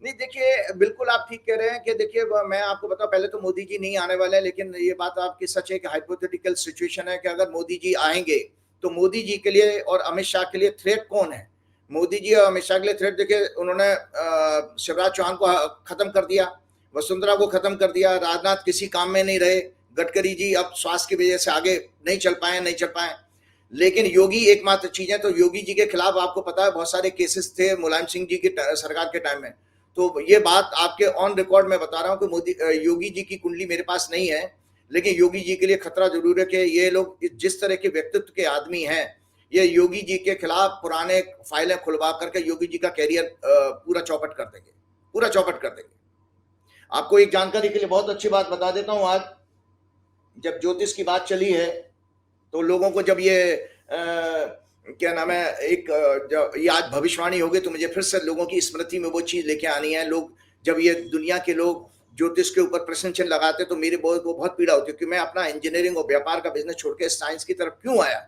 नहीं, देखिए बिल्कुल आप ठीक कह रहे हैं कि देखिए मैं आपको बताऊं, पहले तो मोदी जी नहीं आने वाले हैं, लेकिन ये बात आपकी सच है कि हाइपोथेटिकल सिचुएशन है कि अगर मोदी जी आएंगे तो मोदी जी के लिए और अमित शाह के लिए थ्रेट कौन है? मोदी जी और अमित शाह के लिए थ्रेट, देखिए उन्होंने शिवराज चौहान को खत्म कर दिया, वसुंधरा को खत्म कर दिया, राजनाथ किसी काम में नहीं रहे, गडकरी जी अब स्वास्थ्य की वजह से आगे नहीं चल पाए। लेकिन योगी एकमात्र चीज है, तो योगी जी के खिलाफ आपको पता है बहुत सारे केसेस थे मुलायम सिंह जी की सरकार के टाइम में। तो ये बात आपके ऑन रिकॉर्ड में बता रहा हूं कि मोदी योगी जी की कुंडली मेरे पास नहीं है, लेकिन योगी जी के लिए खतरा जरूर है कि ये लोग जिस तरह के व्यक्तित्व के आदमी हैं, ये योगी जी के खिलाफ पुराने फाइलें खुलवा करके योगी जी का कैरियर पूरा चौपट कर देंगे। आपको एक जानकारी के लिए बहुत अच्छी बात बता देता हूं, आज जब ज्योतिष की बात चली है तो लोगों को जब ये क्या नाम है, एक ये आज भविष्यवाणी होगी तो मुझे फिर से लोगों की स्मृति में वो चीज लेके आनी है। लोग जब ये दुनिया के लोग ज्योतिष के ऊपर प्रश्न चिन्ह लगाते तो मेरी बहुत पीड़ा होती है कि मैं अपना इंजीनियरिंग और व्यापार का बिजनेस छोड़ के साइंस की तरफ क्यों आया।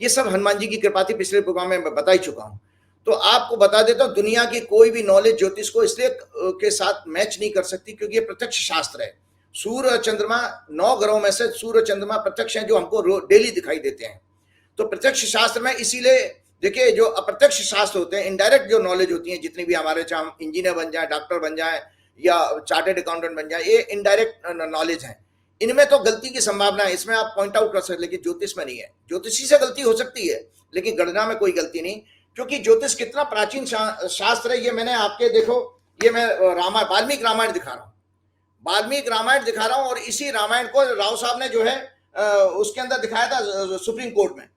ये सब हनुमान जी की कृपा थी, पिछले प्रोग्राम में मैं बता ही चुका हूँ। तो आपको बता देता हूँ, दुनिया की कोई भी नॉलेज ज्योतिष को इसलिए के साथ मैच नहीं कर सकती क्योंकि ये प्रत्यक्ष शास्त्र है। सूर्य चंद्रमा 9 ग्रहों में से सूर्य चंद्रमा प्रत्यक्ष हैं जो हमको डेली दिखाई देते हैं। तो प्रत्यक्ष शास्त्र में इसीलिए देखिए जो अप्रत्यक्ष शास्त्र होते हैं, इनडायरेक्ट जो नॉलेज होती है जितनी भी हमारे, चाहे हम इंजीनियर बन जाए, डॉक्टर बन जाए या चार्टर्ड अकाउंटेंट बन जाए, ये इनडायरेक्ट नॉलेज है। इनमें तो गलती की संभावना है, इसमें आप पॉइंट आउट कर सकते, लेकिन ज्योतिष में नहीं है। ज्योतिषी से गलती हो सकती है लेकिन गणना में कोई गलती नहीं, क्योंकि ज्योतिष कितना प्राचीन शास्त्र है। ये मैंने आपके देखो, ये मैं रामायण वाल्मीकि रामायण दिखा रहा हूं और इसी रामायण को राव साहब ने जो है उसके अंदर दिखाया था सुप्रीम कोर्ट में।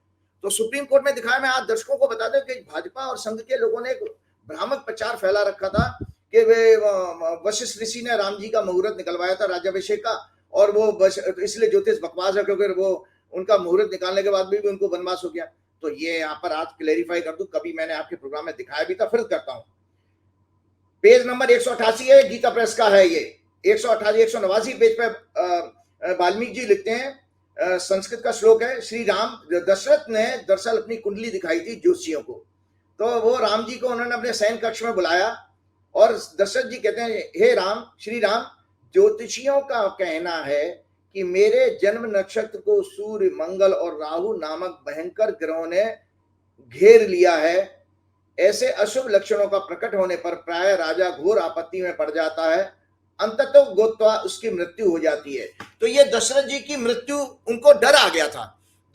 तो सुप्रीम कोर्ट में दिखाया, मैं आज दर्शकों को बता दूं कि भाजपा और संघ के लोगों ने एक भ्रामक प्रचार फैला रखा था कि वे वशिष्ठ ऋषि ने राम जी का मुहूर्त निकलवाया था राज्याभिषेक का, और वो इसलिए ज्योतिष बकवास है क्योंकि वो उनका मुहूर्त निकालने के बाद भी उनको वनवास हो गया। तो ये यहाँ पर आज क्लेरिफाई कर दूं, कभी मैंने आपके प्रोग्राम में दिखाया भी था, फिर करता हूं। पेज नंबर 188 है, गीता प्रेस का है ये 189 पेज पे वाल्मीकि जी लिखते हैं, संस्कृत का श्लोक है। श्री राम दशरथ ने दरअसल अपनी कुंडली दिखाई थी ज्योतिषियों को, तो वो राम जी को उन्होंने अपने शयन कक्ष में बुलाया और दशरथ जी कहते हैं, हे राम, श्री राम, ज्योतिषियों का कहना है कि मेरे जन्म नक्षत्र को सूर्य, मंगल और राहु नामक भयंकर ग्रहों ने घेर लिया है। ऐसे अशुभ लक्षणों का प्रकट होने पर प्राय राजा घोर आपत्ति में पड़ जाता है, अंततः गोत्वा उसकी मृत्यु हो जाती है। तो ये दशरथ जी की मृत्यु, उनको डर आ गया था,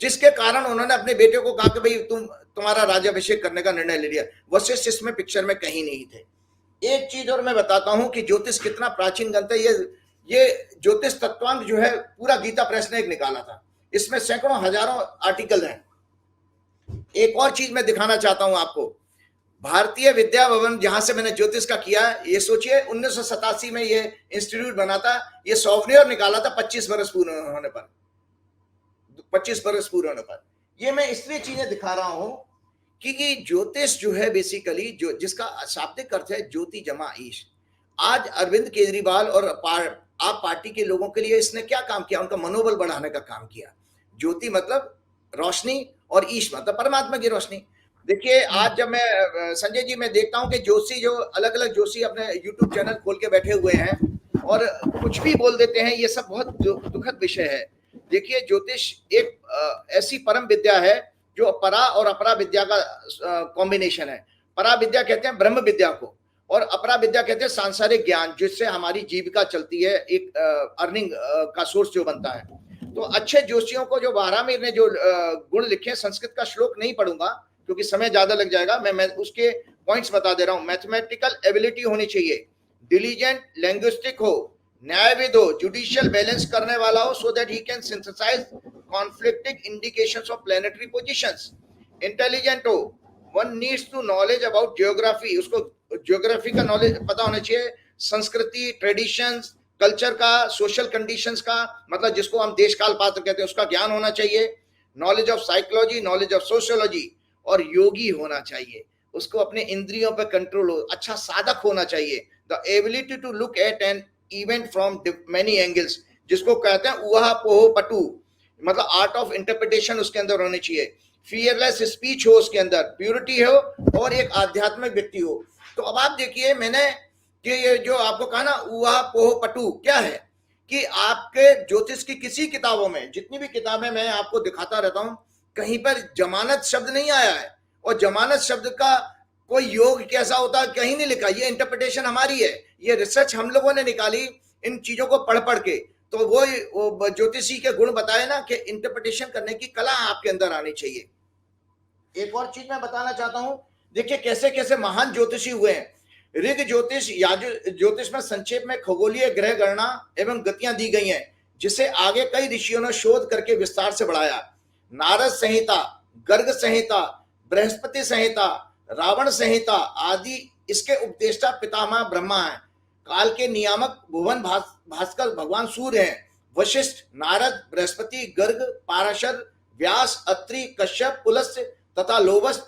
जिसके कारण उन्होंने अपने बेटे को कहा कि भाई तुम्हारा राज्याभिषेक करने का निर्णय ले लिया। वशिष्ठ इसमें पिक्चर में कहीं नहीं थे। एक चीज और मैं बताता हूं कि ज्योतिष कितना प्राचीन ग्रंथ है। ये ज्योतिष तत्वांक जो है पूरा गीता प्रेस ने एक निकाला था, इसमें सैकड़ों हजारों आर्टिकल हैं। एक और चीज मैं दिखाना चाहता हूं आपको, भारतीय विद्या भवन जहां से मैंने ज्योतिष का किया, ये सोचिए 1987 में ये इंस्टीट्यूट बना था, ये सॉफ्टवेयर निकाला था 25 बरस पूरे होने पर। ये मैं इसलिए चीजें दिखा रहा हूं कि ज्योतिष जो है बेसिकली जो जिसका शाब्दिक अर्थ है ज्योति जमा ईश। आज अरविंद केजरीवाल और आप पार्टी के लोगों के लिए इसने क्या काम किया? उनका मनोबल बढ़ाने का काम किया। ज्योति मतलब रोशनी और ईश मतलब परमात्मा की रोशनी। देखिए आज जब मैं संजय जी मैं देखता हूं कि जोशी जो अलग अलग जोशी अपने यूट्यूब चैनल खोल के बैठे हुए हैं और कुछ भी बोल देते हैं, ये सब बहुत दुखद विषय है। देखिए ज्योतिष एक ऐसी परम विद्या है जो परा और अपरा विद्या का कॉम्बिनेशन है। परा विद्या कहते हैं ब्रह्म विद्या को, और अपरा विद्या कहते हैं सांसारिक ज्ञान, जिससे हमारी जीविका चलती है, एक अर्निंग का सोर्स जो बनता है। तो अच्छे जोशियों को जो बारामीर ने जो गुण लिखे, संस्कृत का श्लोक नहीं पढ़ूंगा क्योंकि समय ज्यादा लग जाएगा, मैं उसके पॉइंट्स बता दे रहा हूं। मैथमेटिकल एबिलिटी होनी चाहिए, डिलीजेंट लिंग्विस्टिक हो, न्यायविद हो, जुडिशियल बैलेंस करने वाला हो, so that he can synthesize conflicting indications of planetary positions. Intelligent हो, one needs to knowledge about geography, उसको ज्योग्राफी का नॉलेज पता होना चाहिए, संस्कृति, ट्रेडिशंस, कल्चर का, सोशल कंडीशंस का, मतलब जिसको हम देश काल पात्र कहते हैं, उसका ज्ञान होना चाहिए, knowledge of psychology, knowledge of sociology, और योगी होना चाहिए, उसको अपने इंद्रियों पर कंट्रोल हो, अच्छा साधक होना चाहिए, the ability to look at an event from many angles, जिसको कहते हैं उहा पोह पटू, मतलब आर्ट ऑफ इंटरप्रिटेशन उसके अंदर होनी चाहिए, फियरलेस स्पीच हो उसके अंदर, प्यूरिटी हो, और एक आध्यात्मिक व्यक्ति हो। तो अब आप देखिए, मैंने कि ये जो आपको कहा ना उहा पोह पटू क्या है, कि आपके ज्योतिष की किसी किताबों में, जितनी भी किताबें मैं आपको दिखाता रहता हूं, कहीं पर जमानत शब्द नहीं आया है, और जमानत शब्द का कोई योग कैसा होता है कहीं नहीं लिखा, ये इंटरप्रिटेशन हमारी है, ये रिसर्च हम लोगों ने निकाली इन चीजों को पढ़ पढ़ के। तो वो ज्योतिषी के गुण बताए ना कि इंटरप्रिटेशन करने की कला आपके अंदर आनी चाहिए। एक और चीज मैं बताना चाहता हूं, देखिए कैसे कैसे महान ज्योतिषी हुए हैं। ऋग ज्योतिष, ज्योतिष में संक्षेप में खगोलीय ग्रह गणना एवं गतियां दी गई हैं, जिसे आगे कई ऋषियों ने शोध करके विस्तार से बढ़ाया। नारद संहिता, गर्ग संहिता, बृहस्पति संहिता, रावण संहिता आदि इसके उपदेष्टा पितामह ब्रह्मा है। काल के नियामक भुवन भास्कर भगवान सूर्य हैं। वशिष्ठ, नारद, बृहस्पति, गर्ग, पाराशर, व्यास, अत्रि, कश्यप, पुलस्त्य तथा लोभस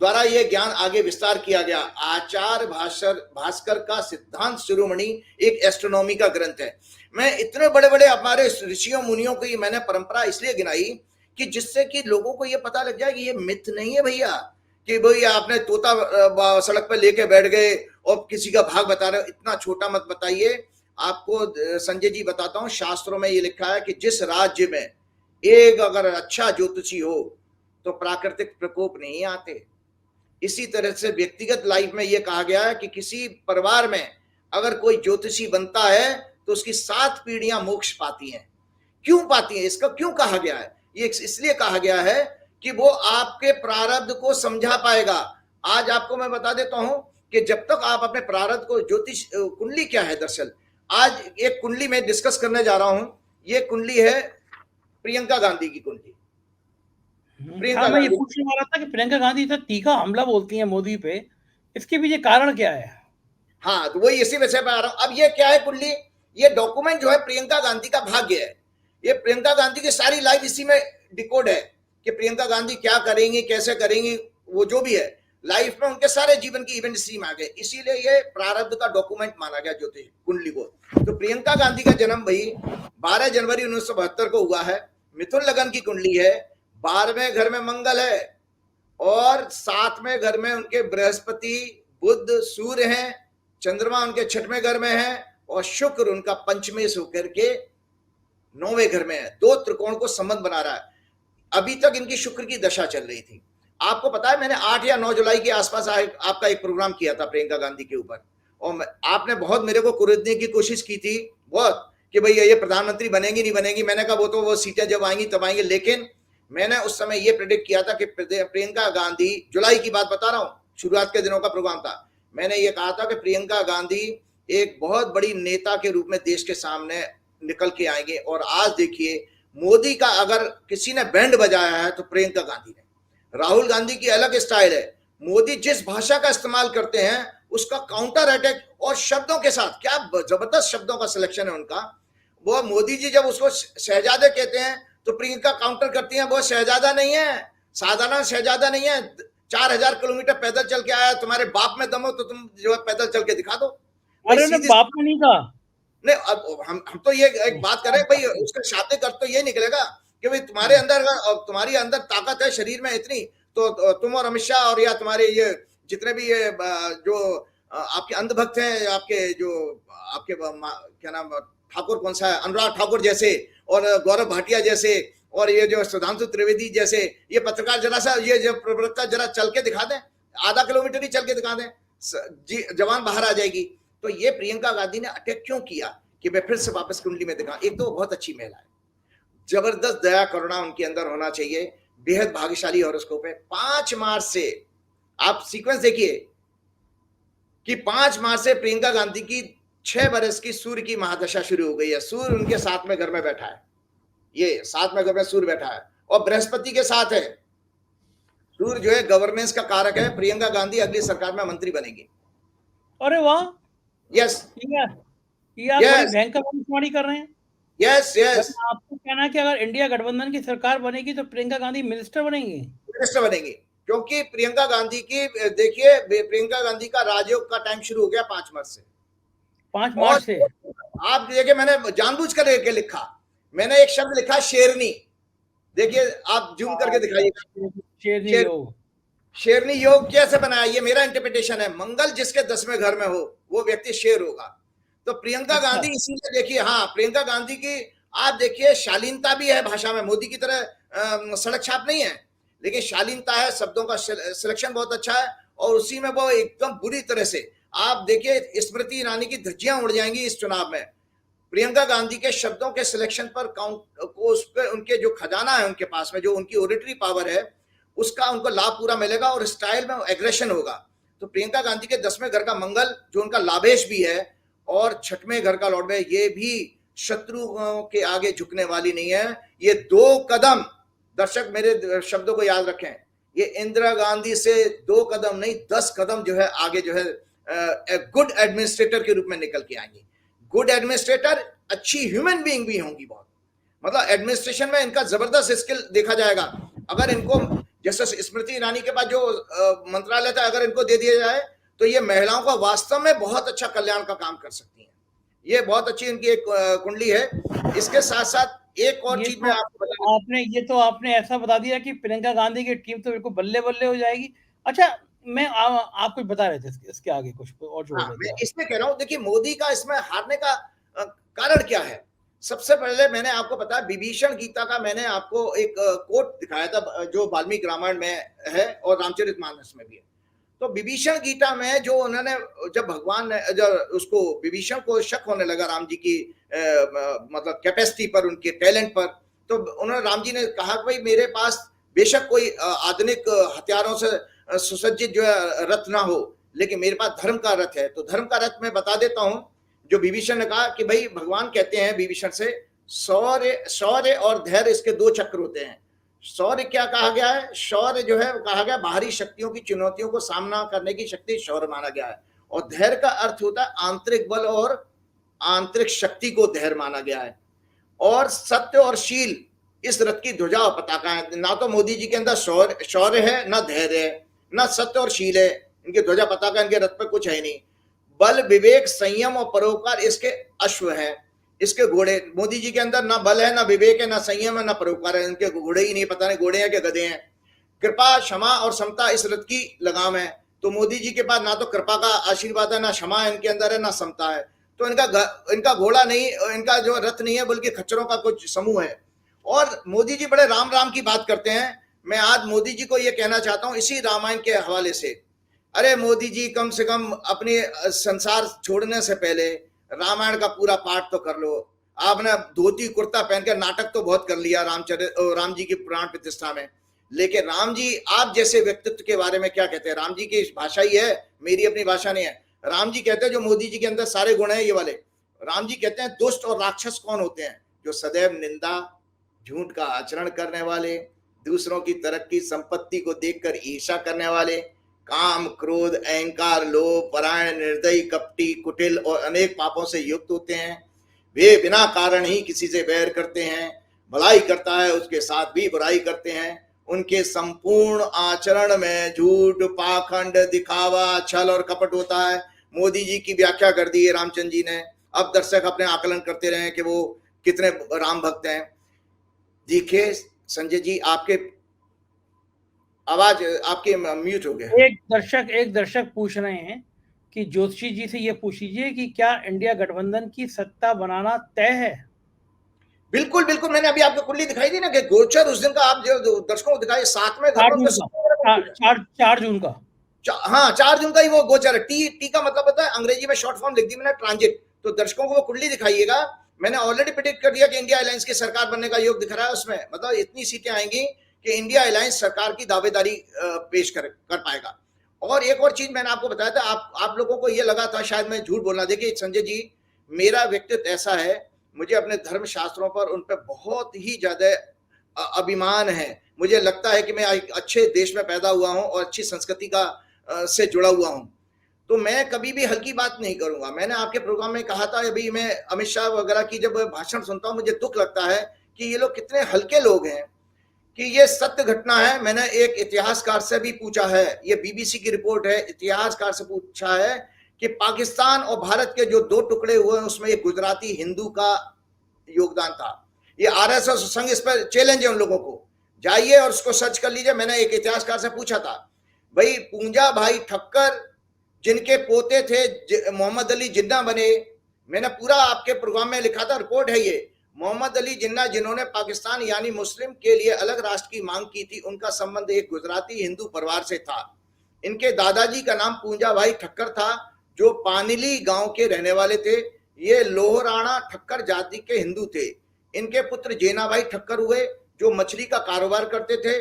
द्वारा यह ज्ञान आगे विस्तार किया गया। आचार्य भास्कर का सिद्धांत शिरोमणि एक एस्ट्रोनॉमी का ग्रंथ है। मैं इतने बड़े बड़े हमारे ऋषियों मुनियों की मैंने परंपरा इसलिए गिनाई कि जिससे कि लोगों को यह पता लग जाए कि ये मिथ नहीं है भैया, कि भाई आपने तोता सड़क पर लेके बैठ गए और किसी का भाग बता रहे हो, इतना छोटा मत बताइए। आपको संजय जी बताता हूं, शास्त्रों में ये लिखा है कि जिस राज्य में एक अगर अच्छा ज्योतिषी हो तो प्राकृतिक प्रकोप नहीं आते। इसी तरह से व्यक्तिगत लाइफ में यह कहा गया है कि किसी परिवार में अगर कोई ज्योतिषी बनता है तो उसकी 7 पीढ़ियां मोक्ष पाती हैं। क्यों पाती हैं, इसका क्यों कहा गया है? ये इसलिए कहा गया है कि वो आपके प्रारब्ध को समझा पाएगा। आज आपको मैं बता देता हूं कि जब तक आप अपने प्रारब्ध को, ज्योतिष कुंडली क्या है दरअसल, आज एक कुंडली में डिस्कस करने जा रहा हूं। ये कुंडली है प्रियंका गांधी की कुंडली। हाँ, मैं ये पूछने वाला था कि प्रियंका गांधी इतना तीखा हमला बोलती हैं मोदी पे, इसके पीछे कारण क्या है? हाँ, तो वही इसी विषय पर आ रहा हूं। अब ये क्या है कुंडली, ये डॉक्यूमेंट जो है प्रियंका गांधी का भाग्य है। ये प्रियंका गांधी की सारी लाइफ इसी में डिकोड है कि प्रियंका गांधी क्या करेंगी, कैसे करेंगी, वो जो भी है लाइफ में उनके सारे जीवन की इवेंट इसी में आ गए। इसीलिए ये प्रारब्ध का डॉक्यूमेंट माना गया ज्योतिष कुंडली को। तो प्रियंका गांधी का जन्म भाई 12 जनवरी 1972 को हुआ है। मिथुन लगन की कुंडली है। 12वें घर में मंगल है और 7वें घर में उनके बृहस्पति, बुध, सूर्य हैं। चंद्रमा उनके 6वें घर में है और शुक्र उनका पंचमे से होकर के 9वें घर में है। 2 त्रिकोण को संबंध बना रहा है। अभी तक इनकी शुक्र की दशा चल रही थी। आपको पता है मैंने 8 या 9 जुलाई के आसपास आपका एक प्रोग्राम किया था प्रियंका गांधी के ऊपर, और आपने बहुत मेरे को कुरेदने की कोशिश की थी बहुत, कि भाई ये प्रधानमंत्री बनेंगी नहीं बनेंगी। मैंने कहा वो सीटें जब आएंगी तब आएंगी, लेकिन मैंने उस समय ये प्रेडिक्ट किया था कि प्रियंका गांधी, जुलाई की बात बता रहा हूं, शुरुआत के दिनों का प्रोग्राम था, मैंने ये कहा था कि प्रियंका गांधी एक बहुत बड़ी नेता के रूप में देश के सामने निकल के आएंगे। और आज देखिए, मोदी का अगर किसी ने बैंड बजाया है तो प्रियंका गांधी ने। राहुल गांधी की अलग स्टाइल है। मोदी जिस भाषा का इस्तेमाल करते हैं उसका काउंटर अटैक और शब्दों के साथ, क्या जबरदस्त शब्दों का सिलेक्शन है उनका। वो मोदी जी जब उसको शहजादे कहते हैं तो प्रियंका काउंटर करती हैं, वो शहजादा नहीं है, साधारण शहजादा नहीं है। 4000 किलोमीटर पैदल चल के आया, तुम्हारे बाप में दम हो तो तुम जो है पैदल चल के दिखा दो। अरे बाप में नहीं कहा, नहीं, अब हम तो ये एक बात करें भाई, उसका शाब्दिक अर्थ तो ये निकलेगा कि भाई तुम्हारे अंदर, तुम्हारी अंदर ताकत है शरीर में इतनी, तो तुम और अमित शाह और या तुम्हारे ये जितने भी ये जो आपके अंधभक्त हैं, आपके जो आपके क्या नाम ठाकुर कौन सा है, अनुराग ठाकुर जैसे और गौरव भाटिया जैसे और ये जो सुधांशु त्रिवेदी जैसे ये पत्रकार, जरा सा ये जो प्रवक्ता जरा चल के दिखा दें, आधा किलोमीटर ही चल के दिखा दें, जवान बाहर आ जाएगी। तो ये प्रियंका गांधी ने अटैक क्यों किया कि मैं फिर से वापस कुंडली में दिखा। एक तो बहुत अच्छी महिला है, जबरदस्त दया करुणा उनके अंदर होना चाहिए, बेहद भाग्यशाली हॉरोस्कोप है। 5 मार्च से आप सीक्वेंस देखिए कि 5 मार्च से प्रियंका गांधी की 6 बरस की सूर्य की महादशा शुरू हो गई है। सूर्य उनके साथ में घर में बैठा है, ये साथ में घर में सूर्य बैठा है और बृहस्पति के साथ है। सूर्य जो है गवर्नेंस का कारक है। प्रियंका गांधी अगली सरकार में मंत्री बनेगी। अरे वाह, यस ये आप बड़ी यस भयंकर भविष्यवाणी कर रहे हैं। यस यस मतलब आपको कहना है कि अगर इंडिया गठबंधन की सरकार बनेगी तो प्रियंका गांधी मिनिस्टर बनेंगी? मिनिस्टर बनेगी, क्योंकि प्रियंका गांधी की, देखिए प्रियंका गांधी का राजयोग का टाइम शुरू हो गया 5 मार्च से। 5 मार्च से? आप देखिए, मैंने जानबूझ कर लेके लिखा, मैंने एक शब्द लिखा शेरनी। देखिए आप जूम करके दिखाइएगा। शेरनी योग। शेरनी योग कैसे बनाया, ये मेरा इंटरप्रिटेशन है। मंगल जिसके 10वें घर में हो वो व्यक्ति शेर होगा। तो प्रियंका अच्छा। गांधी इसीलिए, देखिए हाँ, प्रियंका गांधी की आप देखिए शालीनता भी है भाषा में। मोदी की तरह सड़क छाप नहीं है, लेकिन शालीनता है, शब्दों का सिलेक्शन बहुत अच्छा है। और उसी में वो एकदम बुरी तरह से, आप देखिए स्मृति ईरानी की धज्जियां उड़ जाएंगी इस चुनाव में। प्रियंका गांधी के शब्दों के सिलेक्शन पर उस पर उनके जो खजाना है उनके पास में, जो उनकी ऑडिटरी पावर है, उसका उनको लाभ पूरा मिलेगा और स्टाइल में एग्रेशन होगा। तो प्रियंका गांधी के 10वें घर का मंगल जो उनका लाभेश भी है और 6वें घर का लॉर्ड में, ये भी शत्रुओं के आगे झुकने वाली नहीं है। ये 2 कदम, दर्शक मेरे शब्दों को याद रखें, ये इंदिरा गांधी से 2 कदम नहीं 10 कदम जो है आगे जो है गुड एडमिनिस्ट्रेटर के रूप में निकल के आएंगी। गुड एडमिनिस्ट्रेटर, अच्छी ह्यूमन बीइंग भी होंगी बहुत। मतलब एडमिनिस्ट्रेशन में इनका जबरदस्त स्किल देखा जाएगा। अगर इनको, जैसे स्मृति ईरानी के पास जो मंत्रालय था, अगर इनको दे दिया जाए तो ये महिलाओं का वास्तव में बहुत अच्छा कल्याण का काम कर सकती हैं। ये बहुत अच्छी इनकी एक कुंडली है। इसके साथ साथ एक और चीज मैं आपको बता, आपने ऐसा बता दिया कि प्रियंका गांधी की टीम तो बिल्कुल बल्ले बल्ले हो जाएगी। अच्छा, आप कुछ बता रहे थे इसके आगे कुछ और जोड़ हाँ, रहे थे मैं आप। इसमें कह रहा हूँ, देखिए मोदी का इसमें हारने का कारण क्या है। सबसे पहले मैंने आपको बताया, विभीषण गीता का मैंने आपको एक कोट दिखाया था जो वाल्मीकि रामायण में है और रामचरितमानस में भी है। तो विभीषण गीता में जो उन्होंने, जब भगवान ने, जब उसको विभीषण को शक होने लगा राम जी की मतलब कैपेसिटी पर, उनके टैलेंट पर, तो उन्होंने, राम जी ने कहा कि भाई मेरे पास बेशक कोई आधुनिक हथियारों से सुसज्जित जो है रथ ना हो, लेकिन मेरे पास धर्म का रथ है। तो धर्म का रथ मैं बता देता हूं। जो विभीषण ने कहा कि भाई, भगवान कहते हैं विभीषण से, शौर्य और धैर्य इसके 2 चक्र होते हैं। शौर्य क्या कहा गया है, शौर्य जो है कहा गया बाहरी शक्तियों की चुनौतियों को सामना करने की शक्ति शौर्य माना गया है। और धैर्य का अर्थ होता है आंतरिक बल और आंतरिक शक्ति को धैर्य माना गया है। और सत्य और शील इस रथ की ध्वजा और पताका है। ना तो मोदी जी के अंदर शौर्य है, ना धैर्य है, ना सत्य और शील है। इनके ध्वजा पताका, इनके रथ पर कुछ है नहीं। बल, विवेक, संयम और परोपकार इसके अश्व हैं, इसके घोड़े। मोदी जी के अंदर ना बल है, ना विवेक है, ना संयम है, ना परोपकार है। इनके घोड़े ही नहीं, पता नहीं घोड़े हैं कि गधे हैं। कृपा, क्षमा और समता इस रथ की लगाम है। तो मोदी जी के पास ना तो कृपा का आशीर्वाद है, ना क्षमा इनके अंदर है, ना समता है। तो इनका घोड़ा नहीं, इनका जो रथ नहीं है, बल्कि खच्चरों का कुछ समूह है। और मोदी जी बड़े राम राम की बात करते हैं। मैं आज मोदी जी को यह कहना चाहता हूं इसी रामायण के हवाले से, अरे मोदी जी, कम से कम अपने संसार छोड़ने से पहले रामायण का पूरा पाठ तो कर लो। आपने धोती कुर्ता पहनकर नाटक तो बहुत कर लिया राम जी की पुराण प्रतिष्ठा में, लेकिन राम जी आप जैसे व्यक्तित्व के बारे में क्या कहते हैं। राम जी की भाषा ही है, मेरी अपनी भाषा नहीं है। राम जी कहते हैं जो मोदी जी के अंदर सारे गुण हैं ये वाले। राम जी कहते हैं दुष्ट और राक्षस कौन होते हैं, जो सदैव निंदा, झूठ का आचरण करने वाले, दूसरों की तरक्की संपत्ति को देखकर ईर्ष्या करने वाले, काम, क्रोध, अहंकार, लोभ, परायण, निर्दयी, कपटी, कुटिल और अनेक पापों से युक्त होते हैं। वे बिना कारण ही किसी से बैर करते हैं, भलाई करता है उसके साथ भी बुराई करते हैं। उनके संपूर्ण आचरण में झूठ, पाखंड, दिखावा, छल और कपट होता है। मोदी जी की व्याख्या कर दी है रामचंद्र जी ने। अब दर्शक अपने आकलन करते रहे कि वो कितने राम भक्त हैं। देखिए संजय जी, आपके आवाज आपके म्यूट हो गया। एक दर्शक पूछ रहे हैं कि जोशी जी से ये पूछ लीजिए कि क्या इंडिया गठबंधन की सत्ता बनाना तय है? बिल्कुल बिल्कुल, मैंने अभी आपको कुंडली दिखाई दी ना कि गोचर उस दिन का, आप जो दर्शकों को दिखाई 7वें घर में 4 जून का। हाँ 4 जून का ही वो गोचर है। टी का मतलब होता है, अंग्रेजी में शॉर्ट फॉर्म लिख दी मैंने, ट्रांजिट। तो दर्शकों को वो कुंडली दिखाइएगा। मैंने ऑलरेडी प्रेडिक्ट कर दिया कि इंडिया अलायंस की सरकार बनने का योग दिख रहा है उसमें। मतलब इतनी सीटें आएंगी कि इंडिया अलायंस सरकार की दावेदारी पेश कर पाएगा। और एक और चीज मैंने आपको बताया था, आप लोगों को ये लगा था शायद मैं झूठ बोलना। देखिए संजय जी, मेरा व्यक्तित्व ऐसा है, मुझे अपने धर्म शास्त्रों पर उन पर बहुत ही ज्यादा अभिमान है। मुझे लगता है कि मैं एक अच्छे देश में पैदा हुआ हूं और अच्छी संस्कृति का से जुड़ा हुआ हूं, तो मैं कभी भी हल्की बात नहीं करूंगा। मैंने आपके प्रोग्राम में कहा था, अभी मैं अमित शाह वगैरह की जब भाषण सुनता हूं मुझे दुख लगता है कि ये लोग कितने हल्के लोग हैं, कि ये सत्य घटना है। मैंने एक इतिहासकार से भी पूछा है, ये बीबीसी की रिपोर्ट है, इतिहासकार से पूछा है कि पाकिस्तान और भारत के जो दो टुकड़े हुए हैं उसमें एक गुजराती हिंदू का योगदान था। ये आरएसएस संघ इस पर चैलेंज है उन लोगों को, जाइए और उसको सर्च कर लीजिए। मैंने एक इतिहासकार से पूछा था, भाई पूंजा भाई ठक्कर जिनके पोते थे मोहम्मद अली जिन्ना बने, मैंने पूरा आपके प्रोग्राम में लिखा था, रिपोर्ट है ये। मोहम्मद अली जिन्ना जिन्होंने पाकिस्तान यानी मुस्लिम के लिए अलग राष्ट्र की मांग की थी, उनका संबंध एक गुजराती हिंदू परिवार से था। इनके दादाजी का नाम पूंजा भाई ठक्कर था, जो पानीली गांव के रहने वाले थे। ये लोहराणा ठक्कर जाति के हिंदू थे। इनके पुत्र जेना भाई ठक्कर हुए, जो मछली का कारोबार करते थे।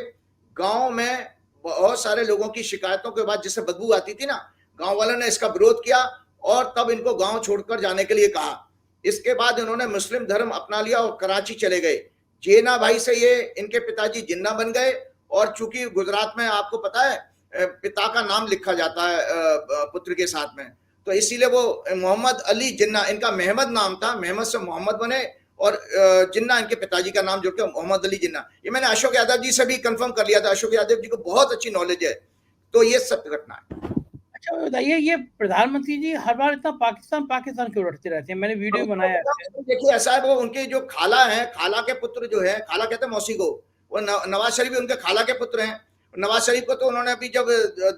गांव में बहुत सारे लोगों की शिकायतों के बाद, जिससे बदबू आती थी ना, गांव वालों ने इसका विरोध किया और तब इनको गांव छोड़कर जाने के लिए कहा। इसके बाद इन्होंने मुस्लिम धर्म अपना लिया और कराची चले गए। जेना भाई से ये इनके पिताजी जिन्ना बन गए, और चूंकि गुजरात में आपको पता है पिता का नाम लिखा जाता है पुत्र के साथ में, तो इसीलिए वो मोहम्मद अली जिन्ना, इनका महमद नाम था, महमद से मोहम्मद बने, और जिन्ना इनके पिताजी का नाम जोड़ के मोहम्मद अली जिन्ना। ये मैंने अशोक यादव जी से भी कंफर्म कर लिया था, अशोक यादव जी को बहुत अच्छी नॉलेज है। तो ये सत्य घटना है। अच्छा बताइए, ये प्रधानमंत्री जी हर बार इतना पाकिस्तान पाकिस्तान क्यों लड़ते रहते हैं? मैंने वीडियो बनाया है। देखिए ऐसा है, वो उनके जो खाला है, खाला के पुत्र जो है, खाला कहते हैं मौसी को, वो नवाज शरीफ भी उनके खाला के पुत्र हैं। नवाज शरीफ को तो उन्होंने अभी जब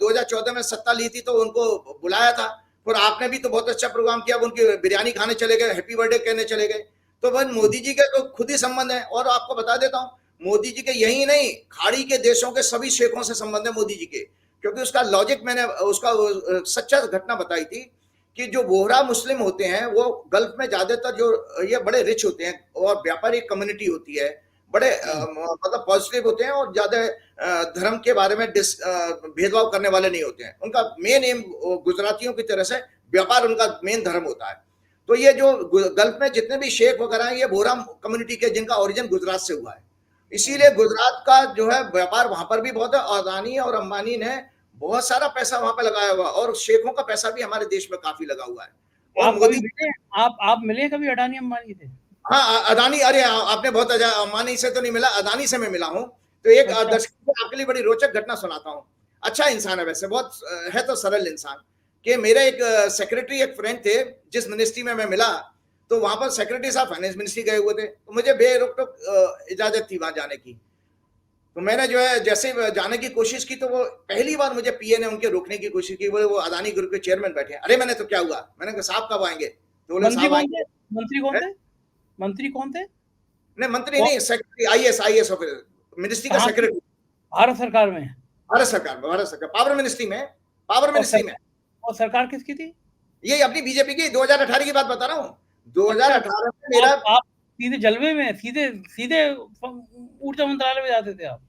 2014 में सत्ता ली थी तो उनको बुलाया था, और आपने भी तो बहुत अच्छा प्रोग्राम किया, उनकी बिरयानी खाने चले गए, हैप्पी बर्थडे कहने चले गए। तो वह मोदी जी के तो खुद ही संबंध है। और आपको बता देता हूँ, मोदी जी के यही नहीं, खाड़ी के देशों के सभी शेखों से संबंध है मोदी जी के, क्योंकि उसका लॉजिक मैंने उसका सच्चा घटना बताई थी कि जो बोहरा मुस्लिम होते हैं वो गल्फ में ज्यादातर जो ये बड़े रिच होते हैं और व्यापारी कम्युनिटी होती है, बड़े मतलब पॉजिटिव होते हैं और ज्यादा धर्म के बारे में भेदभाव करने वाले नहीं होते हैं। उनका मेन एम गुजरातियों की तरह से व्यापार उनका मेन धर्म होता है। तो ये जो गल्फ में जितने भी शेख वगैरह हैं, ये बोहरा कम्युनिटी के जिनका ओरिजिन गुजरात से हुआ है। इसीलिए गुजरात का जो है व्यापार वहां पर भी बहुत है। अदानी और अंबानी ने बहुत सारा पैसा वहां पर लगाया हुआ, और शेखों का पैसा भी हमारे देश में काफी लगा हुआ है। और मोदी आप मिले कभी अडानी अंबानी से? हाँ, अदानी, अरे आपने बहुत अंबानी से तो नहीं मिला, अदानी से मैं मिला हूँ। तो एक दर्शक आपके लिए बड़ी रोचक घटना सुनाता हूँ। अच्छा इंसान है वैसे, बहुत है तो सरल इंसान। कि मेरे एक सेक्रेटरी, एक फ्रेंड थे, जिस मिनिस्ट्री में मैं मिला, तो वहां पर सेक्रेटरी साहब फाइनेंस मिनिस्ट्री गए हुए थे, तो मुझे बेरोक टोक इजाजत थी वहां जाने की। तो मैंने जो है जैसे जाने की कोशिश की, तो वो पहली बार मुझे पीए ने उनके रोकने की कोशिश की। वो अदानी ग्रुप के चेयरमैन बैठे हैं। अरे मैंने तो क्या हुआ, मैंने कहा साहब कब आएंगे? तो बोले साहब आएंगे। मंत्री कौन थे? मंत्री कौन थे? नहीं मंत्री नहीं, सेक्रेटरी, आईएएस ऑफिसर, मिनिस्ट्री का सेक्रेटरी। भारत सरकार में? भारत सरकार पावर मिनिस्ट्री में, पावर मिनिस्ट्री में। और सरकार किसकी थी? ये अपनी बीजेपी की। 2018 की बात बता रहा हूँ। 2018 में मेरा आप सीधे जलवे में, सीधे ऊर्जा मंत्रालय में जाते थे आप?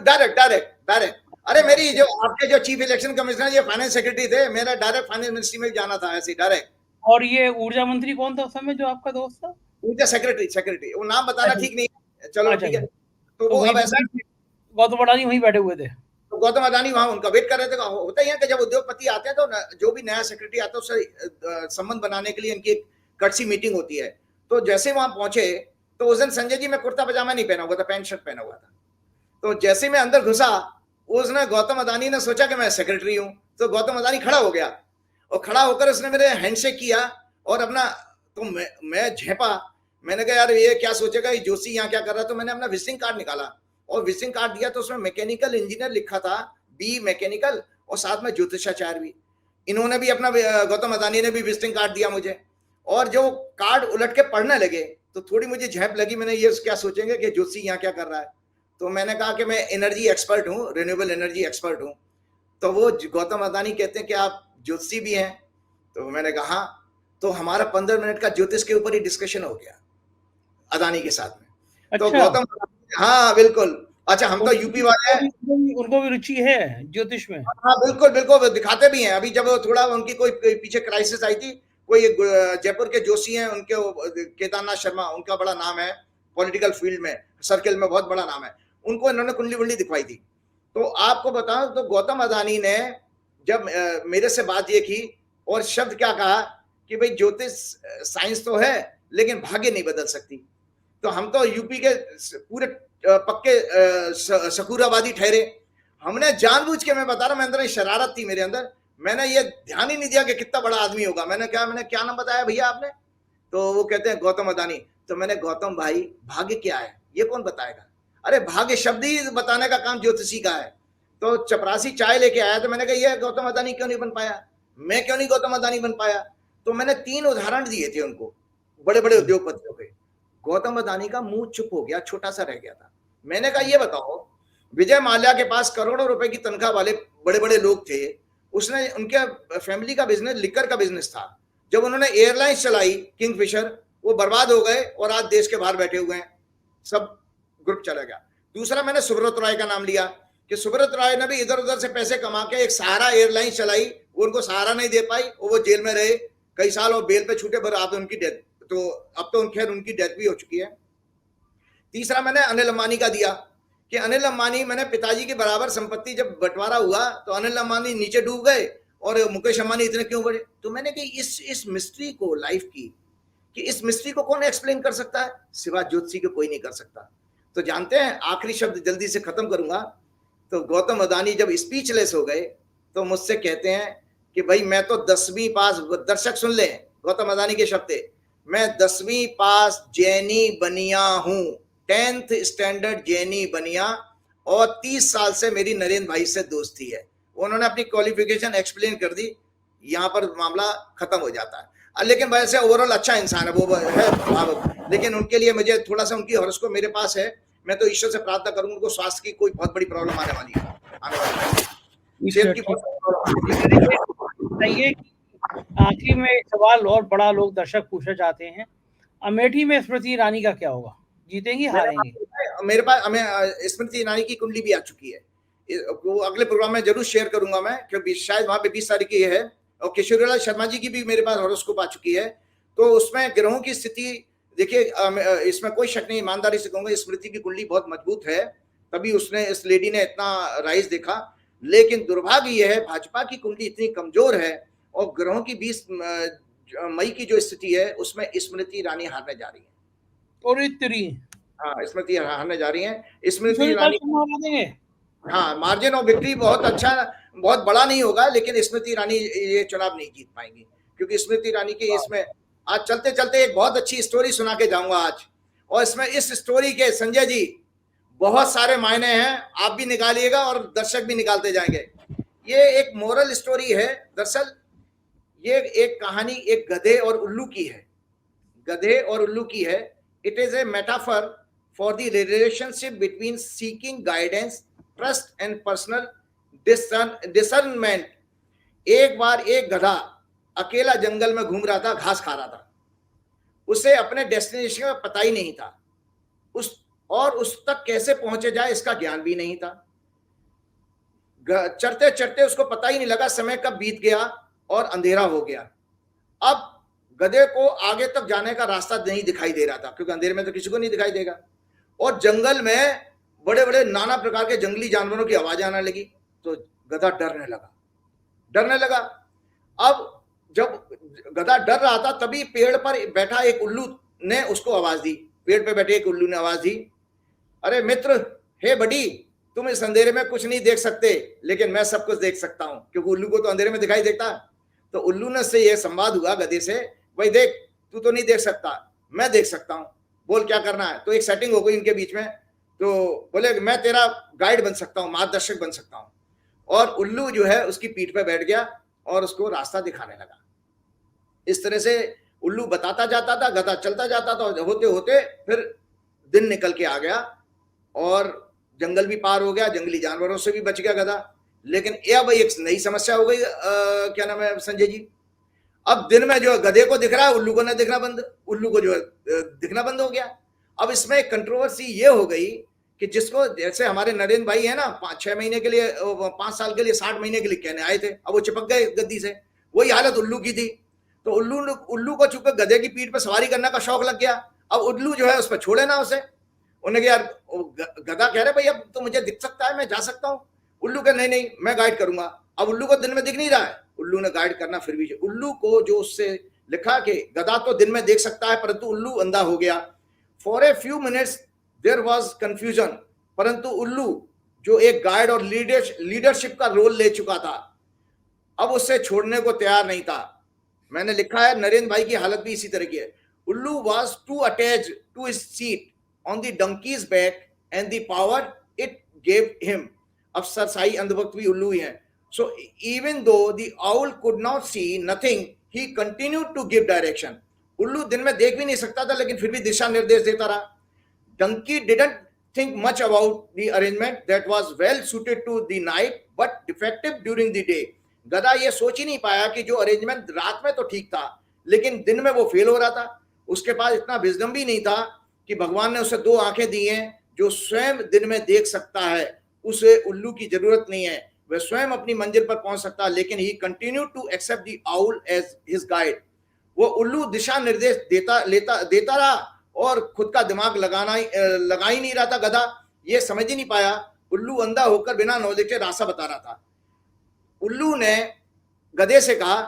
डायरेक्ट। अरे मेरी जो आपके जो चीफ इलेक्शन कमिश्नर, ये फाइनेंस सेक्रेटरी थे, मेरा डायरेक्ट फाइनेंस मिनिस्ट्री में जाना था, ऐसे डायरेक्ट। और ये ऊर्जा मंत्री कौन था उस समय जो आपका दोस्त था? ऊर्जा सेक्रेटरी, वो नाम बताना ठीक नहीं है, चलो ठीक है। तो वो अब ऐसा, गौतम अडानी वहीं बैठे हुए थे। तो गौतम अडानी वहां उनका वेट कर रहे थे। होता ही है कि जब उद्योगपति आते हैं तो जो भी नया सेक्रेटरी आता है उससे संबंध बनाने के लिए इनकी एक कटसी मीटिंग होती है। तो जैसे वहां पहुंचे, तो उस दिन संजय जी में कुर्ता पजामा नहीं पहना हुआ था, पैंट शर्ट पहना हुआ था। तो जैसे मैं अंदर घुसा, उसने गौतम अडानी ने सोचा कि मैं सेक्रेटरी हूं, तो गौतम अडानी खड़ा हो गया, और खड़ा होकर उसने मेरे हैंडशेक किया और अपना, तो मैं झेपा। मैंने कहा यार ये क्या सोचेगा, ये जोशी यहाँ क्या कर रहा है। तो मैंने अपना विजिटिंग कार्ड निकाला और विजिटिंग कार्ड दिया, तो उसमें मैकेनिकल इंजीनियर लिखा था, बी मैकेनिकल, और साथ में ज्योतिषाचार्य भी। इन्होंने भी अपना, गौतम अडानी ने भी विजिटिंग कार्ड दिया मुझे। और जो कार्ड उलट के पढ़ने लगे तो थोड़ी मुझे झेप लगी। मैंने ये क्या सोचेंगे कि जोशी यहाँ क्या कर रहा है। तो मैंने कहा कि मैं एनर्जी एक्सपर्ट हूँ, रिन्यूएबल एनर्जी एक्सपर्ट हूँ। तो वो गौतम अडानी कहते हैं कि आप ज्योतिषी भी हैं? तो मैंने कहा हाँ। तो हमारा 15 मिनट का ज्योतिष के ऊपर ही डिस्कशन हो गया अदानी के साथ में। अच्छा। तो गौतम, हाँ बिल्कुल। अच्छा हम तो यूपी वाले हैं, उनको भी रुचि है ज्योतिष में? हाँ बिल्कुल, वो दिखाते भी हैं। अभी जब थोड़ा उनकी कोई पीछे क्राइसिस आई थी, कोई जयपुर के जोशी हैं, उनके केदारनाथ शर्मा, उनका बड़ा नाम है पॉलिटिकल फील्ड में, सर्कल में बहुत बड़ा नाम है, उनको इन्होंने कुंडली वुंडली दिखवाई थी। तो आपको बताऊं तो गौतम अदानी ने जब मेरे से बात ये की और शब्द क्या कहा कि भाई ज्योतिष साइंस तो है लेकिन भाग्य नहीं बदल सकती। तो हम तो यूपी के पूरे पक्के शकूराबादी ठहरे। हमने जानबूझ के, मैं बता रहा हूं, मेरे अंदर शरारत थी, मेरे अंदर, मैंने ये ध्यान ही नहीं दिया कि कितना बड़ा आदमी होगा। मैंने क्या नाम बताया भैया आपने? तो वो कहते हैं गौतम अदानी। तो मैंने, गौतम भाई भाग्य क्या है ये कौन बताएगा? अरे भाग्य शब्द ही बताने का काम ज्योतिषी का है। तो चपरासी चाय लेके आया, तो मैंने कहा ये गौतम अदानी क्यों नहीं बन पाया, मैं क्यों नहीं गौतम अदानी बन पाया? तो मैंने 3 उदाहरण दिए थे उनको, बड़े बड़े उद्योगपतियों के। गौतम अदानी का मुंह चुप हो गया, छोटा सा रह गया था। मैंने कहा ये बताओ, विजय माल्या के पास करोड़ों रुपए की तनख्वाह वाले बड़े बड़े लोग थे, उसने, उनके फैमिली का बिजनेस लिकर का बिजनेस था। जब उन्होंने एयरलाइंस चलाई किंगफिशर, वो बर्बाद हो गए और आज देश के बाहर बैठे हुए हैं, सब ग्रुप चला गया। दूसरा मैंने सुब्रत रॉय का नाम लिया कि सुब्रत रॉय ने भी इधर उधर से पैसे कमा के एक सहारा एयरलाइंस चलाई, वो उनको सहारा नहीं दे पाई और वो जेल में रहे कई साल और बेल पे छूटे, बर्बाद उनकी डेथ। तो अब तो खैर उनकी डेथ भी हो चुकी है। तीसरा मैंने अनिल अंबानी का दिया कि अनिल अंबानी, मैंने पिताजी के बराबर संपत्ति जब बंटवारा हुआ तो अनिल अंबानी नीचे डूब गए और मुकेश अंबानी इतने क्यों बढ़े? तो मैंने कहा इस मिस्ट्री को, लाइफ की, कि इस मिस्ट्री को कौन एक्सप्लेन कर सकता है? सिवा ज्योतिषी के कोई नहीं कर सकता। तो जानते हैं, आखिरी शब्द जल्दी से खत्म करूंगा। तो गौतम अदानी जब स्पीचलेस हो गए तो मुझसे कहते हैं कि भाई मैं तो 10वीं पास, दर्शक सुन ले गौतम अदानी के शब्द, मैं 10वीं पास जैनी बनिया हूं, 10th स्टैंडर्ड जैनी बनिया, और 30 साल से मेरी नरेंद्र भाई से दोस्ती है। उन्होंने अपनी क्वालिफिकेशन एक्सप्लेन कर दी, यहाँ पर मामला खत्म हो जाता है। लेकिन वैसे ओवरऑल अच्छा इंसान है वो है, लेकिन उनके लिए मुझे थोड़ा सा उनकी हॉरोस्कोप मेरे पास है, मैं तो ईश्वर से प्रार्थना करूंगा उनको स्वास्थ्य की कोई बहुत बड़ी प्रॉब्लम आने वाली है, बताइए। आखिरी में एक सवाल और बड़ा लोग दर्शक पूछना चाहते हैं, अमेठी में स्मृति ईरानी का क्या होगा, जीतेंगी हारेंगी? मेरे पास हमें स्मृति ईरानी की कुंडली भी आ चुकी है, वो अगले प्रोग्राम में जरूर शेयर करूंगा मैं, क्योंकि शायद वहां पे 20 तारीख की है। और किशोरीलाल शर्मा जी की भी मेरे पास हॉरोस्कोप आ चुकी है। तो उसमें ग्रहों की स्थिति देखिए, इसमें कोई शक नहीं, ईमानदारी से कहूंगा स्मृति की कुंडली बहुत मजबूत है, तभी उसने, इस लेडी ने इतना राइज देखा। लेकिन दुर्भाग्य यह है, भाजपा की कुंडली इतनी कमजोर है और ग्रहों की 20 मई की जो स्थिति है उसमें स्मृति ईरानी हारने जा रही है। हाँ, स्मृति हारने जा रही है। स्मृति ईरानी, हाँ, मार्जिन ऑफ विक्ट्री बहुत अच्छा, बहुत बड़ा नहीं होगा, लेकिन स्मृति ईरानी ये चुनाव नहीं जीत पाएंगी, क्योंकि स्मृति ईरानी के इसमें आज चलते चलते एक बहुत अच्छी स्टोरी सुना के जाऊंगा आज, और इसमें इस स्टोरी के संजय जी बहुत सारे मायने हैं, आप भी निकालिएगा और दर्शक भी निकालते जाएंगे। ये एक मोरल स्टोरी है, दरअसल ये एक कहानी एक गधे और उल्लू की है, गधे और उल्लू की है। It is a metaphor for the relationship between seeking guidance, trust and personal discernment. एक बार एक गधा अकेला जंगल में घूम रहा था, घास खा रहा था, उसे अपने डेस्टिनेशन का पता ही नहीं था, उस तक कैसे पहुंचे जाए इसका ज्ञान भी नहीं था। चढ़ते चढ़ते उसको पता ही नहीं लगा समय कब बीत गया और अंधेरा हो गया। अब गधे को आगे तक जाने का रास्ता नहीं दिखाई दे रहा था, क्योंकि अंधेरे में तो किसी को नहीं दिखाई देगा, और जंगल में बड़े बड़े नाना प्रकार के जंगली जानवरों की आवाज आने लगी। तो गधा डरने लगा। अब जब गधा डर रहा था, तभी पेड़ पर बैठा एक उल्लू ने उसको आवाज दी, पेड़ पे बैठे एक उल्लू ने आवाज दी, अरे मित्र, हे बडी, तुम इस अंधेरे में कुछ नहीं देख सकते, लेकिन मैं सब कुछ देख सकता हूं, क्योंकि उल्लू को तो अंधेरे में दिखाई देता। तो उल्लू ने से यह संवाद हुआ गधे से, भाई देख, तू तो नहीं देख सकता, मैं देख सकता हूं, बोल क्या करना है। तो एक सेटिंग हो गई इनके बीच में। तो बोले मैं तेरा गाइड बन सकता हूं, मार्गदर्शक बन सकता हूं। और उल्लू जो है उसकी पीठ पे बैठ गया और उसको रास्ता दिखाने लगा। इस तरह से उल्लू बताता जाता था, गधा चलता जाता था, होते होते फिर दिन निकल के आ गया और जंगल भी पार हो गया, जंगली जानवरों से भी बच गया गधा। लेकिन अब एक नई समस्या हो गई, क्या नाम है संजय जी, अब दिन में जो गधे को दिख रहा है, उल्लू को न दिखना बंद, उल्लू को जो दिखना बंद हो गया। अब इसमें एक कंट्रोवर्सी ये हो गई कि जिसको, जैसे हमारे नरेंद्र भाई है ना, 5-6 महीने के लिए, 5 साल के लिए, 60 महीने के लिए कहने आए थे, अब वो चिपक गए गद्दी से। वही हालत उल्लू की थी। तो उल्लू को चूंकि गधे की पीठ पर सवारी करने का शौक लग गया, अब उल्लू जो है उस पर छोड़े ना उसे। उन्हें यार गधा कह रहे भाई अब तो मुझे दिख सकता है, मैं जा सकता हूँ। उल्लू कह नहीं नहीं मैं गाइड करूंगा। अब उल्लू को दिन में दिख नहीं रहा है, उल्लू ने गाइड करना फिर भी। उल्लू को जो उससे लिखा कि गधा तो दिन में देख सकता है परंतु उल्लू अंधा हो गया। For a few minutes there was confusion, परंतु उल्लू जो एक गाइड और लीडरशिप का रोल ले चुका था अब उससे छोड़ने को तैयार नहीं था। मैंने लिखा है नरेंद्र भाई की हालत भी इसी तरह की है। उल्लू was to attach to his seat on the donkey's back and the power it gave him. अब सरसाई अंधभक्त भी उल्लू ही है। So even though the owl could not see nothing, he continued to give direction. उल्लू दिन में देख भी नहीं सकता था लेकिन फिर भी दिशा निर्देश देता रहा। Donkey didn't think much about the arrangement that was well suited to the night but defective during the day. गधा ये सोच ही नहीं पाया कि जो अरेंजमेंट रात में तो ठीक था लेकिन दिन में वो फेल हो रहा था। उसके पास इतना विजडम भी नहीं था कि भगवान ने उसे दो आंखें दी हैं जो स्वयं दिन में देख सकता है। उसे उल्लू की जरूरत नहीं है, वह स्वयं अपनी मंजिल पर पहुंच सकता है। लेकिन he continue to accept the owl as his guide. वो उल्लू दिशा निर्देश देता रहा और खुद का दिमाग लगा ही नहीं रहा था। गधा ये समझ ही नहीं पाया, उल्लू अंधा होकर बिना नॉलेज के रास्ता बता रहा था। उल्लू ने गधे से कहा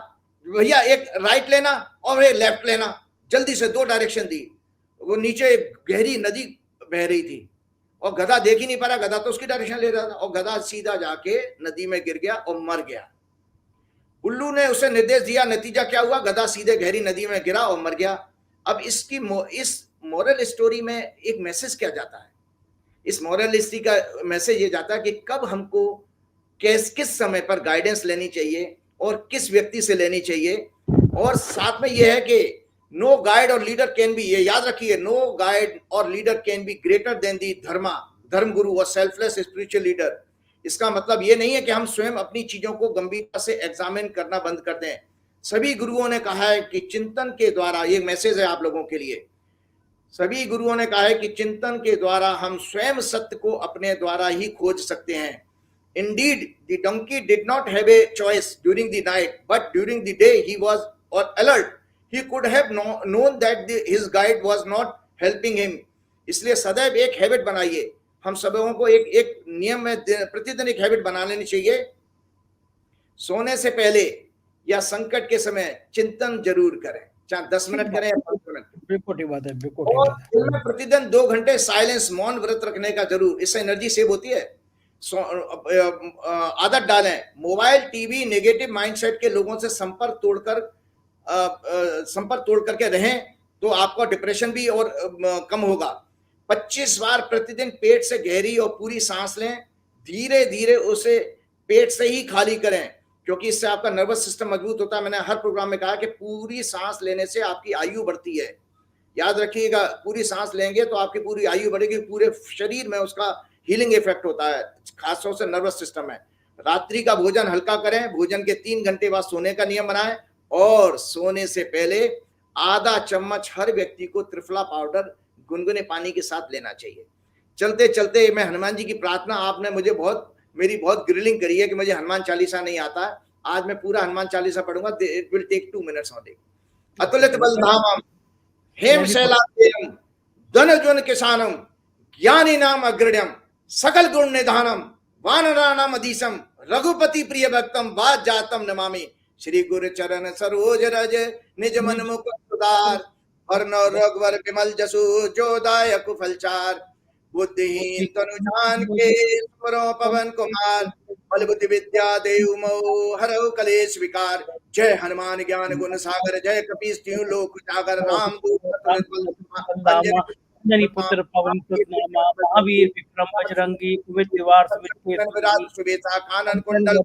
भैया एक राइट लेना और एक लेफ्ट लेना, जल्दी से दो डायरेक्शन दी। वो नीचे एक गहरी नदी बह रही थी और गधा देख ही नहीं पा रहा, गधा तो उसकी डायरेक्शन ले रहा था और गधा सीधा जाके नदी में गिर गया और मर गया। उल्लू ने उसे निर्देश दिया, नतीजा क्या हुआ, गधा सीधे गहरी नदी में गिरा और मर गया। अब इस मोरल स्टोरी में एक मैसेज क्या जाता है? इस मोरल स्टोरी का मैसेज ये जाता है कि कब हमको किस समय पर गाइडेंस लेनी चाहिए और किस व्यक्ति से लेनी चाहिए। और साथ में यह है कि no guide or leader can be, ये याद रखिए, no guide or leader can be greater than the dharma guru और सेल्फलेस स्पिरिचुअल लीडर। इसका मतलब ये नहीं है कि हम स्वयं अपनी चीजों को गंभीरता से एग्जामिन करना बंद कर दें। सभी गुरुओं ने कहा है कि चिंतन के द्वारा, ये मैसेज है आप लोगों के लिए, सभी गुरुओं ने कहा है कि चिंतन के द्वारा हम स्वयं सत्य को अपने द्वारा ही खोज सकते हैं। Indeed, the donkey did not have a choice during the night, but during the day he was alert. He could have known that his guide was not helping him. इसलिए सदैव एक हैबिट बनाइए, हम सबों को एक नियम में प्रतिदिन एक हैबिट बना लेनी चाहिए। सोने से पहले या संकट के समय चिंतन जरूर करें, चाहे 10 मिनट करें या 15 मिनट। बिल्कुल बात है, बिल्कुल। और दिन में प्रतिदिन 2 घंटे साइलेंस मौन व्रत रखने का जरूर, इससे एनर्जी सेव होती है। आदत डालें, मोबाइल टीवी नेगेटिव माइंडसेट के लोगों से संपर्क तोड़ करके रहें तो आपका डिप्रेशन भी और कम होगा। 25 बार प्रतिदिन पेट से गहरी और पूरी सांस लें, धीरे धीरे उसे पेट से ही खाली करें क्योंकि इससे आपका नर्वस सिस्टम मजबूत होता है। मैंने हर प्रोग्राम में कहा कि पूरी सांस लेने से आपकी आयु बढ़ती है, याद रखिएगा। पूरी सांस लेंगे तो आपकी पूरी आयु बढ़ेगी, पूरे शरीर में उसका हीलिंग इफेक्ट होता है, खासतौर से नर्वस सिस्टम में। रात्रि का भोजन हल्का करें, भोजन के 3 घंटे बाद सोने का नियम बनाएं और सोने से पहले आधा चम्मच हर व्यक्ति को त्रिफला पाउडर गुनगुने पानी के साथ लेना चाहिए। चलते चलते मैं हनुमान जी की प्रार्थना, आपने मुझे मेरी बहुत ग्रिलिंग करी है कि मुझे हनुमान चालीसा नहीं आता। आज मैं पूरा हनुमान चालीसा पढ़ूंगा, it will take 2 minutes only. अतुलित बलधामम हेम शैलादेयम धनजुन किसानम ज्ञानी नाम अग्रण्यम सकल गुण निधानम वानराणाम अधीशम रघुपति प्रिय भक्तम वाद जातम नमामि। श्री गुरु चरण सरोज रज निज मन मुकुर सुधार वर्ण रघुवर विमल जसु जो दायक फलचार। बुद्धिहीन तनु जान के सुमरो पवन कुमार बल बुद्धि विद्या देव मोह हरौ कलेश विकार। जय हनुमान ज्ञान गुण सागर जय कपीस तिहुँ लोक उजागर राम अंजनी पुत्र पवन सुत नामा महावीर विक्रम बजरंगी कुमित निवार सुबेसा कानन कुंडल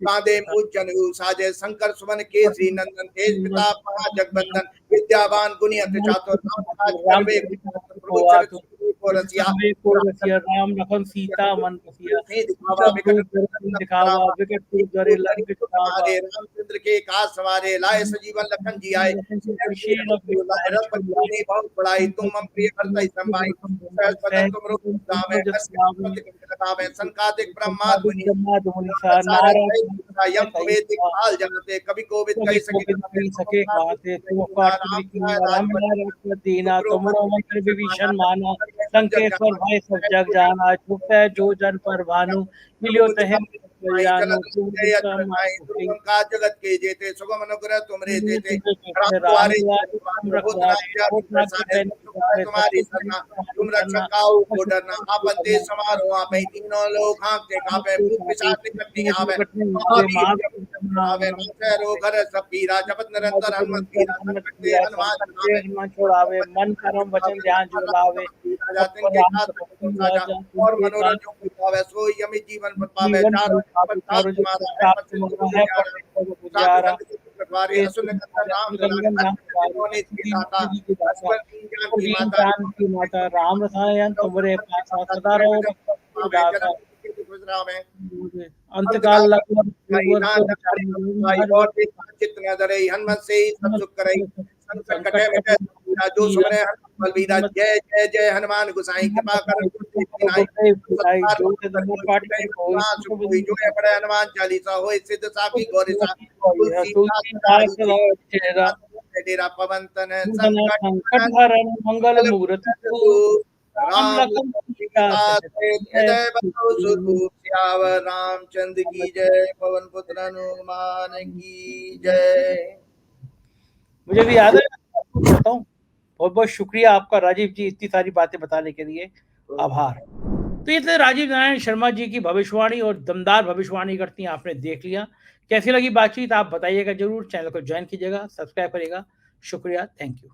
कांधे मूज जनेऊ साजे शंकर सुमन केसरी नंदन तेज प्रताप महाजगबंदन विद्यावान गुणी अति चातुर को रसिया राम लखन सीता मन बसिया दिखावा सब रूप धरती दिखावा विकट रूप धरे लंक छुड़ावा रामचंद्र के काज सवारे लाए सजीवन लखन जी आए बहुत बड़ाई तुम हम प्रिय करता संभाई सहज बदन तुम रूप गावे लगावे संकादिक ब्रह्माद यम वेदिक काल जानते कभी कोविद कह सके कहते तुम राम दीना तुमरो मंत्र विभीषण माना लंकेश्वर भाई सब जग जाना चुप है जो जन पर भानु मिलियो तहे का जगत के जेते सुगम अनुग्रह तुमरे देते तुम्हारी सरना तुम रक्षक काऊ को डरना आपन तेज समारोह आपे तीनों लोग हाँकते कापे भूत पिशाच निकटनी आवे आवे रो घर सब पीरा जपत निरंतर हनुमत पीरा करते हनुमान छोड़ावे मन कर्म वचन ध्यान जो लावे जातन के साथ और मनोरंजन को पावे सो यमी जीवन पर पावे चारों माता राम रसायन तुम्हारे पास सदा रहो अंतकाल चित्त न डरे हनुमत से ही सब सुख करे संकट में जो सुमरे बलबीरा जय जय जय हनुमान गोसाई कृपा कर जो है बड़े हनुमान चालीसा हो सिद्ध साखी गौरी डेरा पवन तन संकट हरण मंगल मूर्त रामचंद्र की जय पवन पुत्र हनुमान की जय। मुझे भी याद है, बहुत बहुत शुक्रिया आपका राजीव जी इतनी सारी बातें बताने के लिए, आभार। तो ये थे राजीव नारायण शर्मा जी की भविष्यवाणी और दमदार भविष्यवाणी करती हैं, आपने देख लिया। कैसी लगी बातचीत आप बताइएगा जरूर, चैनल को ज्वाइन कीजिएगा, सब्सक्राइब करिएगा। शुक्रिया, थैंक यू।